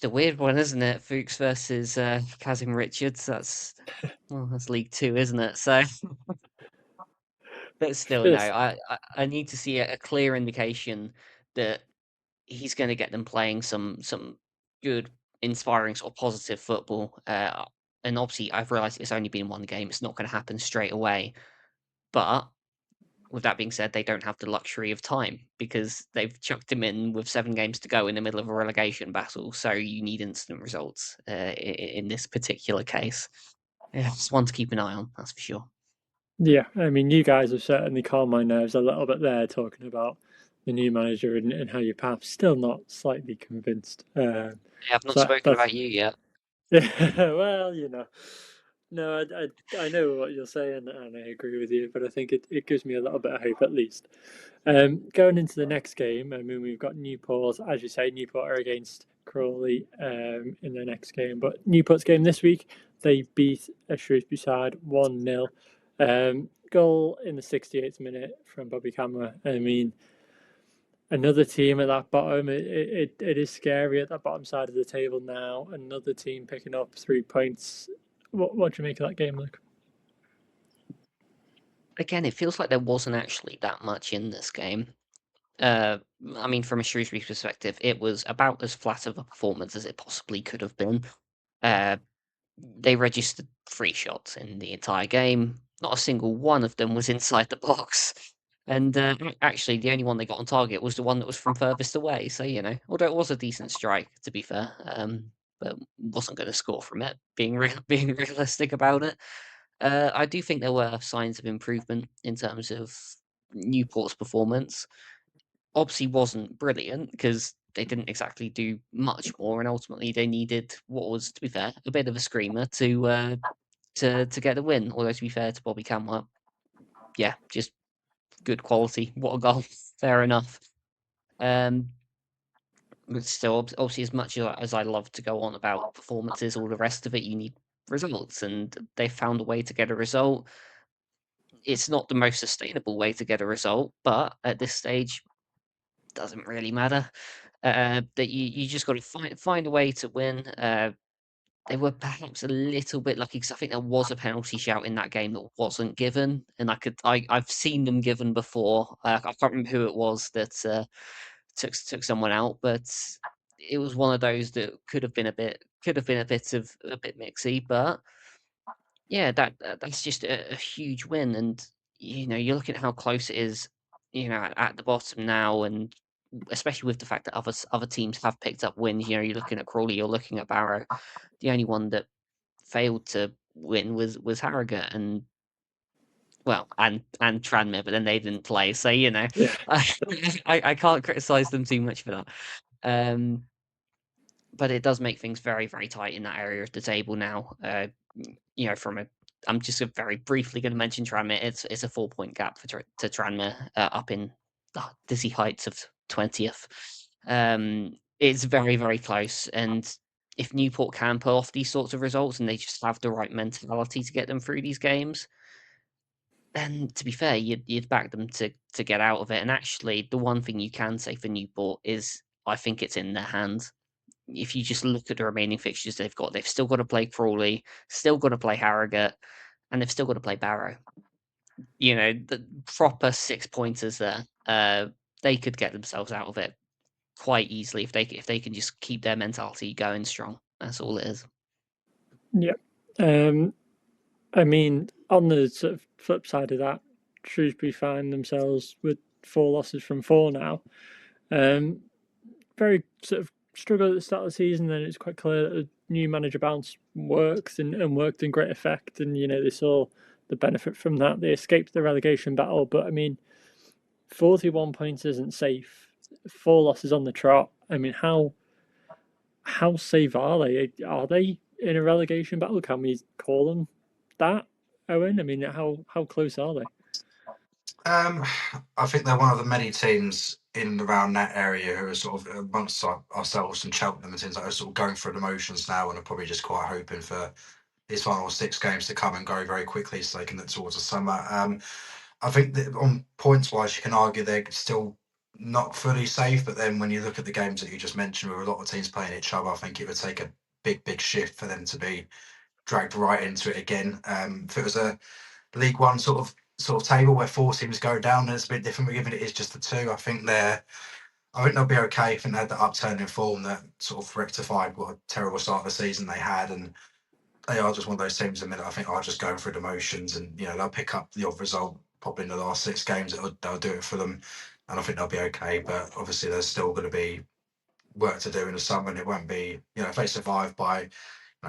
weird one, isn't it? Fuchs versus Kazim Richards. That's League Two, isn't it? So, but still, no. First, I need to see a clear indication that he's going to get them playing some good, inspiring, sort of positive football. And obviously, I've realised it's only been 1 game. It's not going to happen straight away. But with that being said, they don't have the luxury of time, because they've chucked him in with 7 games to go in the middle of a relegation battle. So you need instant results in this particular case. Yeah, it's one to keep an eye on, that's for sure. yeah, I mean, you guys have certainly calmed my nerves a little bit there, talking about the new manager and how you're perhaps still not slightly convinced. Yeah, I've not So spoken that's about you yet. yeah. Well, no, I know what you're saying, and I agree with you. But I think it gives me a little bit of hope, at least. Going into the next game, I mean, we've got Newport, as you say. Newport are against Crawley in their next game. But Newport's game this week, they beat a Shrewsbury side 1-0. Goal in the 68th minute from Bobby Camera. I mean, another team at that bottom, it is scary at that bottom side of the table now. Another team picking up 3 points. What do you make of that game, Luke? Again, it feels like there wasn't actually that much in this game. I mean, from a Shrewsbury perspective, it was about as flat of a performance as it possibly could have been. They registered 3 shots in the entire game. Not a single one of them was inside the box. And actually, the only one they got on target was the one that was from furthest away. So, although it was a decent strike, to be fair, but wasn't going to score from it, being realistic about it. I do think there were signs of improvement in terms of Newport's performance. Obviously wasn't brilliant because they didn't exactly do much more, and ultimately they needed what was, to be fair, a bit of a screamer to get the win. Although to be fair to Bobby Camworth, yeah, just good quality. What a goal! Fair enough. But still, obviously, as much as I love to go on about performances, all the rest of it, you need results, and they found a way to get a result. It's not the most sustainable way to get a result, but at this stage, doesn't really matter. That you just got to find a way to win. They were perhaps a little bit lucky because I think there was a penalty shout in that game that wasn't given, and I've seen them given before. I can't remember who it was that took someone out, but it was one of those that could have been a bit mixy, but yeah, that's just a huge win, and you're looking at how close it is, at the bottom now, and especially with the fact that other teams have picked up wins. You're looking at Crawley, you're looking at Barrow. The only one that failed to win was Harrogate, and well, and Tranmere, but then they didn't play, so Yeah. I can't criticize them too much for that. But it does make things very, very tight in that area of the table now. I'm just very briefly going to mention Tranmere. It's a 4-point gap to Tranmere, up in the dizzy heights of 20th. It's very, very close, and if Newport can pull off these sorts of results and they just have the right mentality to get them through these games, then to be fair, you'd back them to get out of it. And actually, the one thing you can say for Newport is I think it's in their hands. If you just look at the remaining fixtures they've still got to play Crawley, still got to play Harrogate, and they've still got to play Barrow. The proper 6-pointers there. They could get themselves out of it quite easily if they can just keep their mentality going strong. That's all it is. Yeah. I mean, on the sort of flip side of that, Shrewsbury find themselves with 4 losses from 4 now. Very sort of struggled at the start of the season, then it's quite clear that the new manager bounce works and worked in great effect, and they saw the benefit from that. They escaped the relegation battle, but I mean, 41 points isn't safe. 4 losses on the trot. I mean, how safe are they? Are they in a relegation battle? Can we call them that, Owen? I mean, how close are they? I think they're one of the many teams in and around that area who are sort of amongst ourselves and Cheltenham and things like that, are sort of going through the motions now and are probably just quite hoping for these final 6 games to come and go very quickly so they can look towards the summer. I think that on points wise, you can argue they're still not fully safe, but then when you look at the games that you just mentioned, with a lot of teams playing each other, I think it would take a big shift for them to be dragged right into it again. If it was a League One sort of table where 4 teams go down, then it's a bit different. But given it is just the 2, I think they'll be okay. I think they had that upturn in form that sort of rectified what a terrible start of the season they had, and they are just one of those teams in a minute. I think are just going through the motions, and they'll pick up the odd result probably in the last 6 games. They'll do it for them, and I think they'll be okay. But obviously, there's still going to be work to do in the summer, and it won't be if they survive by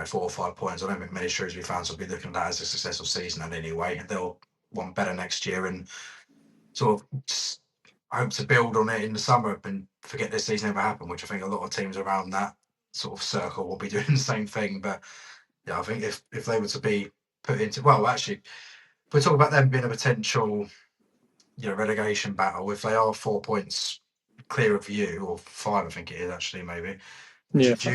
4 or 5 points. I don't think many Shrewsbury fans will be looking at that as a successful season in any way. They'll want better next year and sort of hope to build on it in the summer and forget this season ever happened, which I think a lot of teams around that sort of circle will be doing the same thing. But yeah, I think if they were to be put into, well, actually, if we talk about them being a potential relegation battle, if they are 4 points clear of you, or 5, I think it is actually, maybe, Yeah, Do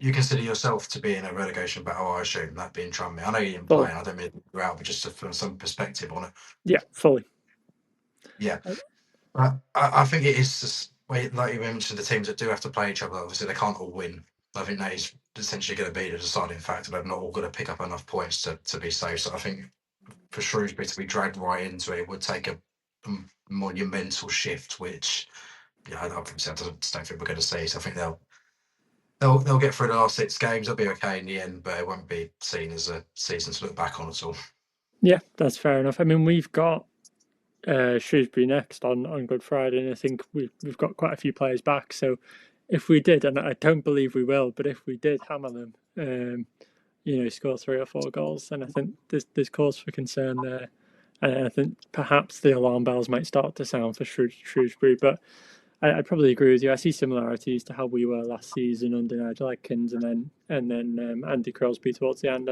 you consider yourself to be in a relegation battle? I assume that being Tranmere. I know you didn't fully. play, and I don't mean you're out, but just from some perspective on it. Yeah, fully. Yeah, Uh, I think it is just, like you mentioned, the teams that do have to play each other. Obviously, they can't all win. I think that is essentially going to be the deciding factor. They're not all going to pick up enough points to be safe. So I think for Shrewsbury to be dragged right into it would take a monumental shift, which I obviously don't think we're going to see. So I think they'll get through the last 6 games. They'll be okay in the end, but it won't be seen as a season to look back on at all. Yeah, that's fair enough. I mean, we've got Shrewsbury next on Good Friday, and I think we've got quite a few players back. So if we did, and I don't believe we will, but if we did hammer them, score 3 or 4 goals, then I think there's cause for concern there. And I think perhaps the alarm bells might start to sound for Shrewsbury, but I probably agree with you. I see similarities to how we were last season under Nigel Adkins and then Andy Crosby towards the end.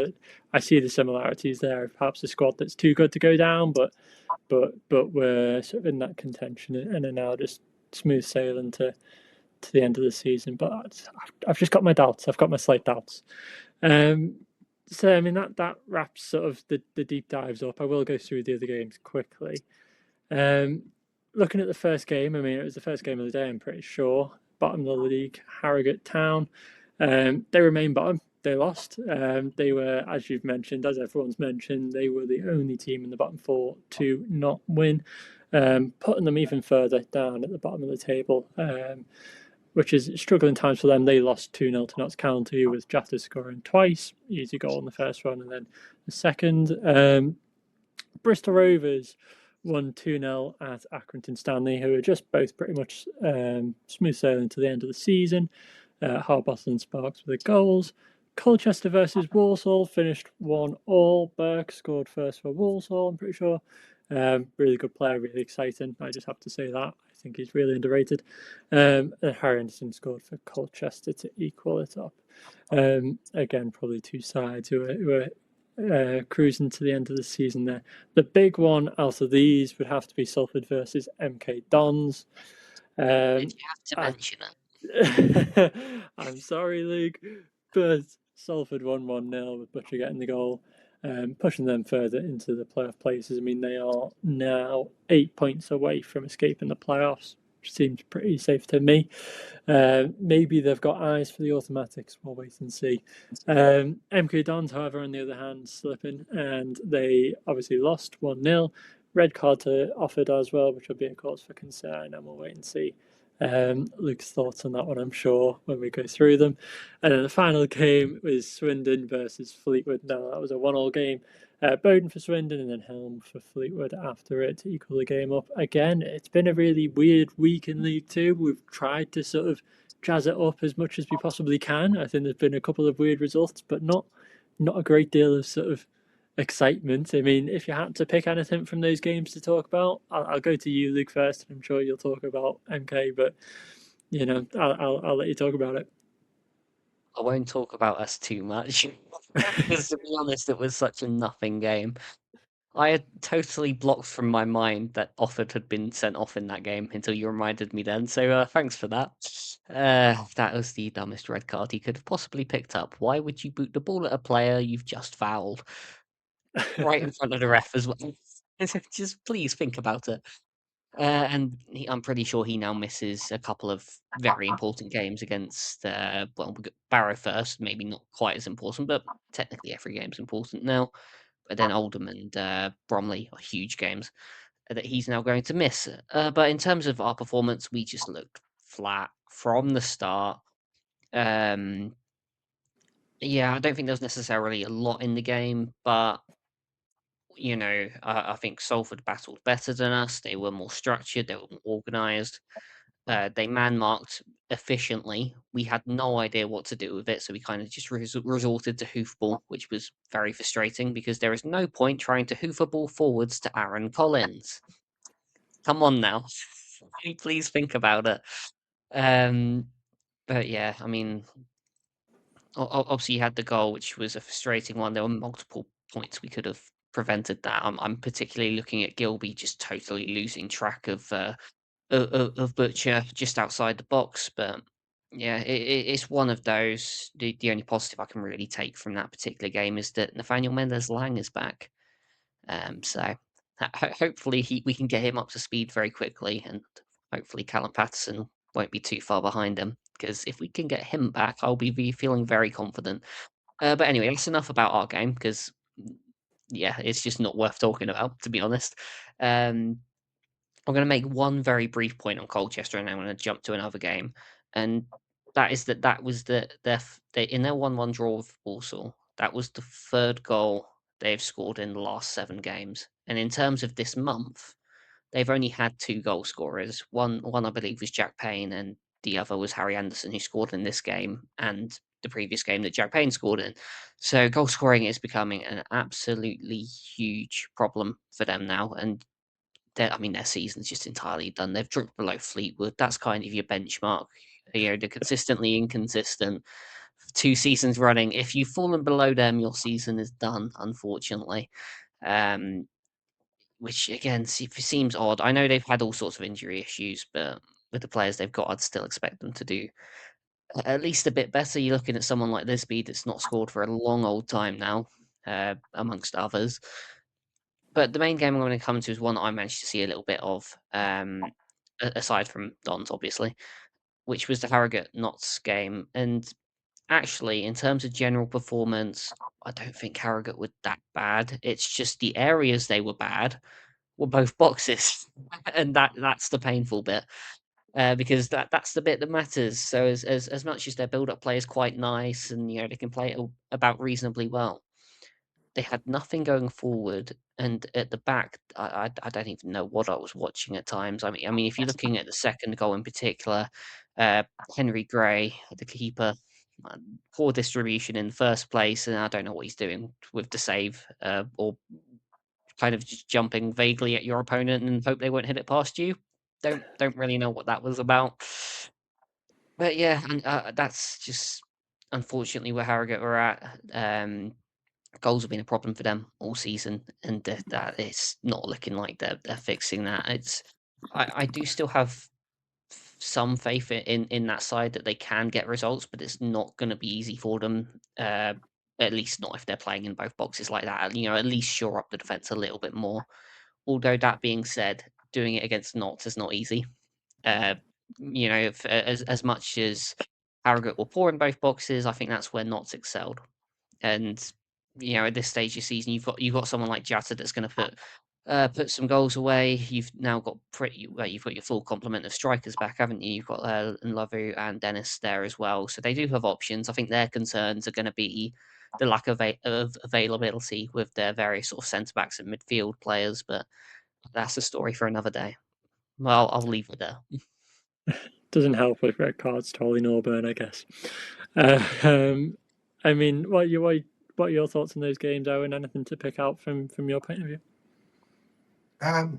I see the similarities there. Perhaps a squad that's too good to go down, but we're sort of in that contention and are now just smooth sailing to the end of the season. But I've just got my doubts. I've got my slight doubts. So I mean that wraps sort of the deep dives up. I will go through the other games quickly. Looking at the first game, I mean, it was the first game of the day, I'm pretty sure. Bottom of the league, Harrogate Town. They remain bottom. They lost. They were, as you've mentioned, as everyone's mentioned, they were the only team in the bottom 4 to not win, putting them even further down at the bottom of the table, which is struggling times for them. They lost 2-0 to Notts County with Jaffa scoring twice. Easy goal in the first one and then the second. Bristol Rovers won 2-0 at Accrington Stanley, who are just both pretty much smooth sailing to the end of the season. Harbottle and Sparks with the goals. Colchester versus Walsall finished 1-1. Burke scored first for Walsall, I'm pretty sure. Really good player, really exciting. I just have to say that. I think he's really underrated. And Harry Anderson scored for Colchester to equal it up. Again, probably two sides who are cruising to the end of the season there. The big one out of these would have to be Salford versus MK Dons. Did you have to I- mention it? I'm sorry, Luke, but Salford won 1-0 with Butcher getting the goal, pushing them further into the playoff places. I mean, they are now 8 points away from escaping the playoffs, which seems pretty safe to me. Maybe they've got eyes for the automatics. We'll wait and see. MK Dons, however, on the other hand, slipping, and they obviously lost 1-0. Red card to offered as well, which will be a cause for concern, and we'll wait and see. Luke's thoughts on that one, I'm sure, when we go through them. And then the final game was Swindon versus Fleetwood. Now, that was a 1-1 game. Bowden for Swindon and then Helm for Fleetwood after it to equal the game up. Again, it's been a really weird week in League Two. We've tried to sort of jazz it up as much as we possibly can. I think there's been a couple of weird results, but not a great deal of sort of excitement. I mean, if you had to pick anything from those games to talk about, I'll go to you, Luke, first. I'm sure you'll talk about MK, but I'll let you talk about it. I won't talk about us too much because, to be honest, it was such a nothing game. I had totally blocked from my mind that Offord had been sent off in that game until you reminded me then. So thanks for that. That was the dumbest red card he could have possibly picked up. Why would you boot the ball at a player you've just fouled right in front of the ref as well? Just please think about it. I'm pretty sure he now misses a couple of very important games against, we got Barrow first, maybe not quite as important, but technically every game's important now. But then Oldham and Bromley are huge games that he's now going to miss. But in terms of our performance, we just looked flat from the start. Yeah, I don't think there's necessarily a lot in the game, but I think Salford battled better than us. They were more structured, they were more organised. They man marked efficiently. We had no idea what to do with it, so we kind of just resorted to hoofball, which was very frustrating because there is no point trying to hoof a ball forwards to Aaron Collins. Come on now, can you please think about it? But yeah, I mean, obviously you had the goal, which was a frustrating one. There were multiple points we could have prevented that. I'm particularly looking at Gilby just totally losing track of Butcher just outside the box, but Yeah, it's one of those. The only positive I can really take from that particular game is that Nathaniel Mendez-Lang is back. So hopefully we can get him up to speed very quickly, and hopefully Callum Patterson won't be too far behind him. Because if we can get him back, I'll be feeling very confident. But anyway, that's enough about our game because yeah, it's just not worth talking about, to be honest. Um, I'm going to make one very brief point on Colchester, and I'm going to jump to another game, and that is that was they in their 1-1 draw with Walsall. That was the third goal they've scored in the last 7 games, and in terms of this month, they've only had 2 goal scorers. One I believe was Jack Payne, and the other was Harry Anderson, who scored in this game and the previous game that Jack Payne scored in. So goal scoring is becoming an absolutely huge problem for them now, and I mean, their season's just entirely done. They've dropped below Fleetwood. That's kind of your benchmark. They're consistently inconsistent. 2 seasons running. If you've fallen below them, your season is done, unfortunately. Um, which again seems odd. I know they've had all sorts of injury issues, but with the players they've got, I'd still expect them to do at least a bit better. You're looking at someone like Lisby that's not scored for a long old time now, amongst others. But the main game I'm gonna come to is one that I managed to see a little bit of, aside from Don's, obviously, which was the Harrogate-Notts game, and actually, in terms of general performance, I don't think Harrogate were that bad. It's just the areas they were bad were both boxes, and that's the painful bit, because that's the bit that matters. So as much as their build-up play is quite nice and, they can play it about reasonably well, they had nothing going forward, and at the back, I don't even know what I was watching at times. I mean, if you're looking at the second goal in particular, uh, Henry Gray, the keeper, poor distribution in the first place, and I don't know what he's doing with the save, or kind of just jumping vaguely at your opponent and hope they won't hit it past you. Don't really know what that was about. But yeah, and, that's just unfortunately where Harrogate were at. Goals have been a problem for them all season, and that it's not looking like they're fixing that. I do still have some faith in that side that they can get results, but it's not going to be easy for them. At least not if they're playing in both boxes like that. At least shore up the defense a little bit more. Although that being said, doing it against Notts is not easy. Uh, as much as Harrogate were poor in both boxes, I think that's where Notts excelled. And at this stage of your season, you've got someone like Jatta that's going to put some goals away. You've now got you've got your full complement of strikers back, haven't you? You've got Nlavu and Dennis there as well, so they do have options. I think their concerns are going to be the lack of availability with their various sort of centre backs and midfield players, but that's a story for another day. Well, I'll leave it there. Doesn't help with red cards to Ollie Norburn, I guess. I mean, what are your thoughts on those games, Owen? Anything to pick out from your point of view?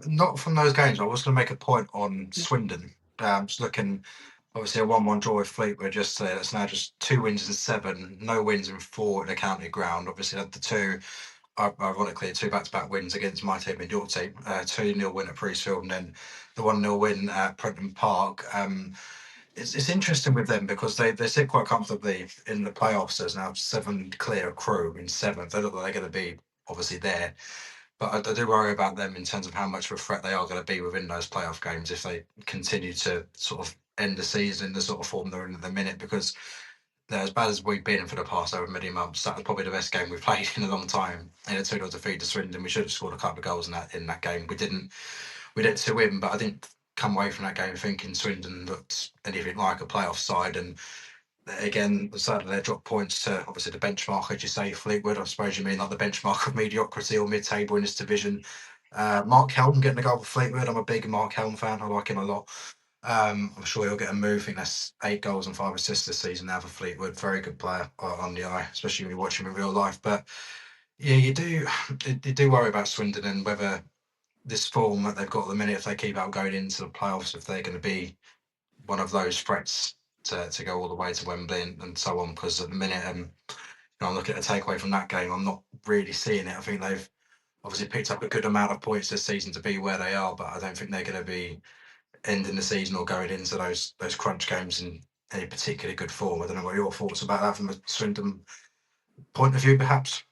Not from those games. I was going to make a point on Swindon. Just looking, obviously, a 1-1 draw with Fleetwood yesterday. That's now just 2 wins in 7, no wins in 4 at the county ground. Obviously, had the two, ironically, 2 back-to-back wins against my team and your team. 2-0 win at Priestfield and then the 1-0 win at Prenton Park. It's interesting with them because they sit quite comfortably in the playoffs. There's now 7 clear of Crewe in 7th. They look like they're going to be obviously there. But I do worry about them in terms of how much of a threat they are going to be within those playoff games if they continue to sort of end the season in the sort of form they're in at the minute. Because they're as bad as we've been for the past over many months. That was probably the best game we've played in a long time. In a 2-0 defeat to Swindon, we should have scored a couple of goals in that game. We didn't. We did to win, but I didn't come away from that game thinking Swindon looked anything like a playoff side. And again, the side of their drop points to obviously the benchmark, as you say, Fleetwood. I suppose you mean like the benchmark of mediocrity or mid-table in this division. Mark Helm getting a goal for Fleetwood. I'm a big Mark Helm fan. I like him a lot. I'm sure he'll get a move. I think that's 8 goals and 5 assists this season now for Fleetwood. Very good player on the eye, especially when you watch him in real life. But yeah, you do worry about Swindon and whether this form that they've got at the minute, if they keep out going into the playoffs, if they're going to be one of those threats to go all the way to Wembley and so on. Because at the minute, I'm looking at a takeaway from that game. I'm not really seeing it. I think they've obviously picked up a good amount of points this season to be where they are, but I don't think they're going to be ending the season or going into those crunch games and any particularly good form. I don't know what your thoughts about that from a Swindon point of view, perhaps.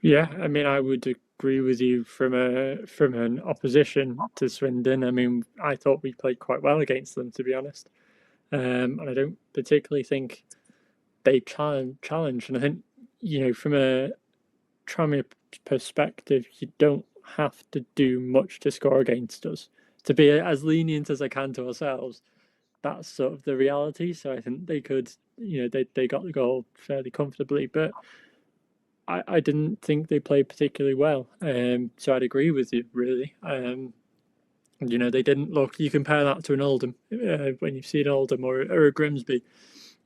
Yeah, I mean, I would agree with you from an opposition to Swindon. I mean, I thought we played quite well against them, to be honest, and I don't particularly think they challenged. And I think, from a Tranmere perspective, you don't have to do much to score against us. To be as lenient as I can to ourselves, that's sort of the reality. So I think they could, they got the goal fairly comfortably, but I didn't think they played particularly well. So I'd agree with you, really. They didn't look. You compare that to an Oldham when you see an Oldham or a Grimsby.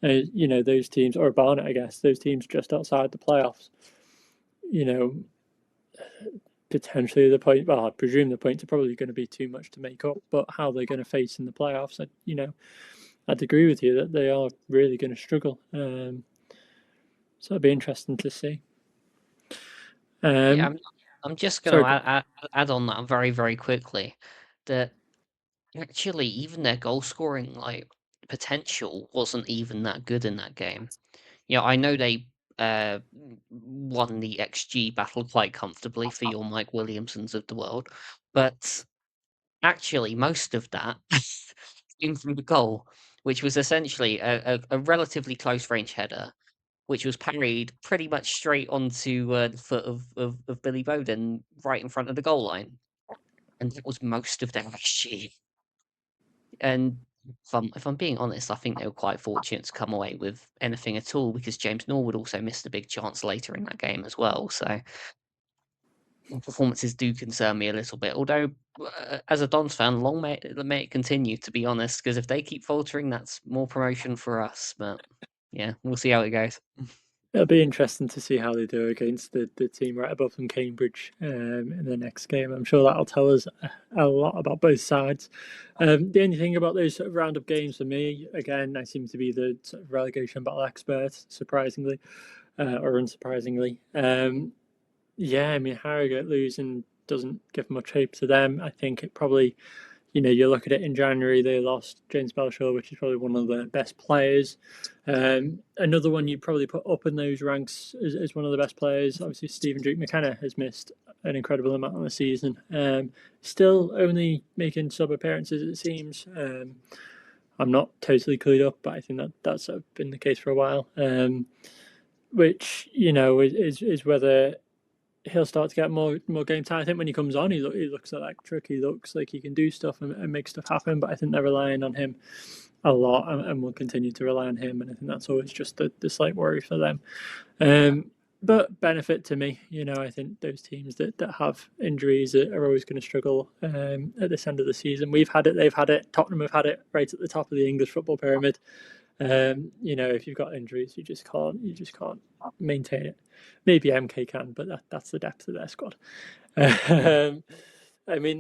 Those teams, or a Barnet, I guess, those teams just outside the playoffs. Potentially the point. Well, I presume the points are probably going to be too much to make up. But how they're going to face in the playoffs, I'd agree with you that they are really going to struggle. So it'd be interesting to see. Yeah, I'm just going to add on that very, very quickly that actually even their goal scoring potential wasn't even that good in that game. I know they won the XG battle quite comfortably for your Mike Williamsons of the world, but actually most of that came from the goal, which was essentially a relatively close range header, which was parried pretty much straight onto the foot of Billy Bowden right in front of the goal line. And that was most of their XG. And if I'm being honest, I think they were quite fortunate to come away with anything at all because James Norwood also missed a big chance later in that game as well. So performances do concern me a little bit. Although, as a Dons fan, long may it continue, to be honest, because if they keep faltering, that's more promotion for us. But yeah, we'll see how it goes. It'll be interesting to see how they do against the team right above them, Cambridge, in the next game. I'm sure that'll tell us a lot about both sides. The only thing about those sort of round-up games for me, again, I seem to be the sort of relegation battle expert, surprisingly, or unsurprisingly. Yeah, I mean, Harrogate losing doesn't give much hope to them. I think it probably, you look at it in January, they lost James Belshaw, which is probably one of the best players. Another one you'd probably put up in those ranks as one of the best players. Obviously, Stephen Duke McKenna has missed an incredible amount on the season. Still only making sub appearances, it seems. I'm not totally clued up, but I think that's sort of been the case for a while. Which is whether he'll start to get more game time. I think when he comes on, he looks electric. He looks like he can do stuff and make stuff happen. But I think they're relying on him a lot, and will continue to rely on him. And I think that's always just the slight worry for them. But benefit to me, I think those teams that have injuries are always going to struggle at this end of the season. We've had it, they've had it. Tottenham have had it right at the top of the English football pyramid. If you've got injuries, you just can't maintain it. Maybe MK can, but that's the depth of their squad. I mean,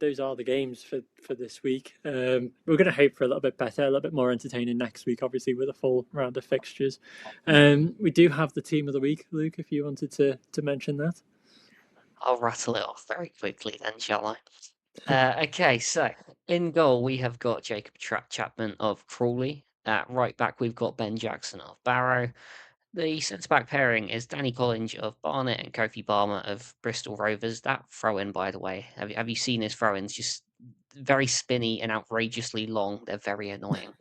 those are the games for this week. We're going to hope for a little bit better, a little bit more entertaining next week, obviously with a full round of fixtures. We do have the team of the week, Luke, if you wanted to mention that. I'll rattle it off very quickly then, shall I? Okay, so in goal we have got Jacob Chapman of Crawley. At right back we've got Ben Jackson of Barrow. The centre-back pairing is Danny Collins of Barnet and Kofi Barmer of Bristol Rovers. That throw-in, by the way, have you seen his throw-ins? Just very spinny and outrageously long. They're very annoying.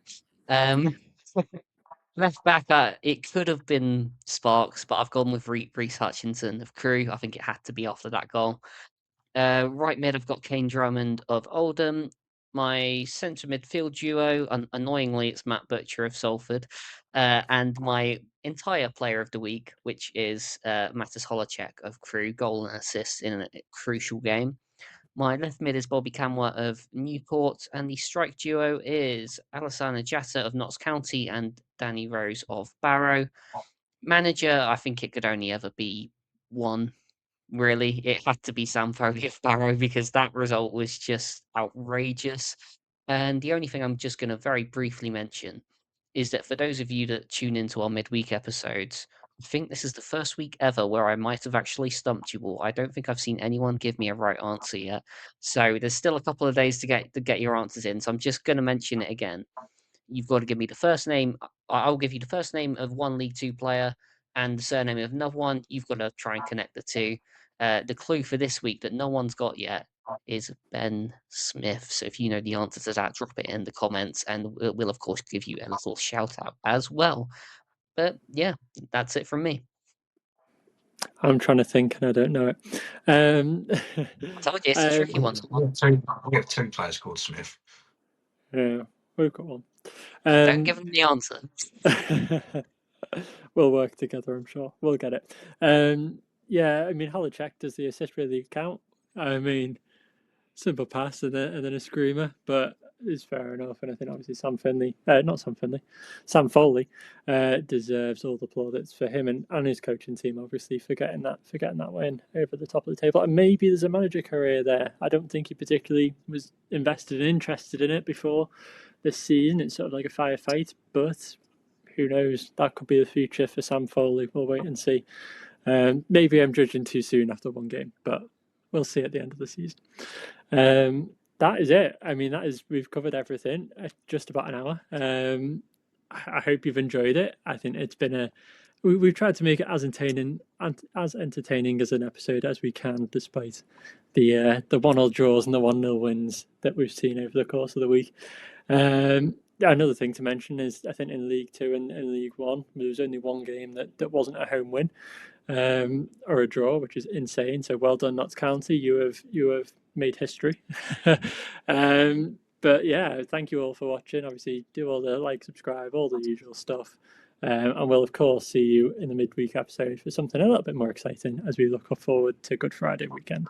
Left back, it could have been Sparks, but I've gone with Reece Hutchinson of Crewe. I think it had to be after that goal. Right mid, I've got Kane Drummond of Oldham. My centre midfield duo, annoyingly, it's Matt Butcher of Salford. And my entire player of the week, which is Matas Holacek of Crewe, goal and assist in a crucial game. My left mid is Bobby Camwa of Newport, and the strike duo is Alassana Jatta of Notts County and Danny Rose of Barrow. Manager, I think it could only ever be one. Really, it had to be Sam Foley of Barrow because that result was just outrageous. And the only thing I'm just going to very briefly mention is that for those of you that tune into our midweek episodes, I think this is the first week ever where I might have actually stumped you all. I don't think I've seen anyone give me a right answer yet. So there's still a couple of days to get your answers in. So I'm just going to mention it again. You've got to give me the first name. I'll give you the first name of one League Two player and the surname of another one. You've got to try and connect the two. The clue for this week that no one's got yet is Ben Smith. So if you know the answer to that, drop it in the comments, and we'll of course give you a little shout out as well. But yeah, that's it from me. I'm trying to think and I don't know it. I told you it's a tricky one. We have two players called Smith. Yeah, we've got one. Don't give them the answer. We'll work together, I'm sure. We'll get it. Yeah, I mean, Halachek, does the assist really count? I mean, simple pass and then a screamer, but it's fair enough. And I think obviously Sam Foley deserves all the plaudits for him and his coaching team, obviously, for getting that win over the top of the table. And maybe there's a manager career there. I don't think he particularly was invested and interested in it before this season. It's sort of like a firefight, but who knows? That could be the future for Sam Foley. We'll wait and see. Maybe I'm judging too soon after one game, but we'll see at the end of the season. That is it. I mean, we've covered everything. Just about an hour. I hope you've enjoyed it. I think it's been we've tried to make it as entertaining as an episode as we can, despite the 1-1 draws and the 1-0 wins that we've seen over the course of the week. Another thing to mention is, I think in League Two and League One, there was only one game that wasn't a home win or a draw, which is insane. So well done, Notts County. You have made history. But yeah, thank you all for watching. Obviously, do all the like, subscribe, all the usual stuff. And we'll, of course, see you in the midweek episode for something a little bit more exciting as we look forward to Good Friday weekend.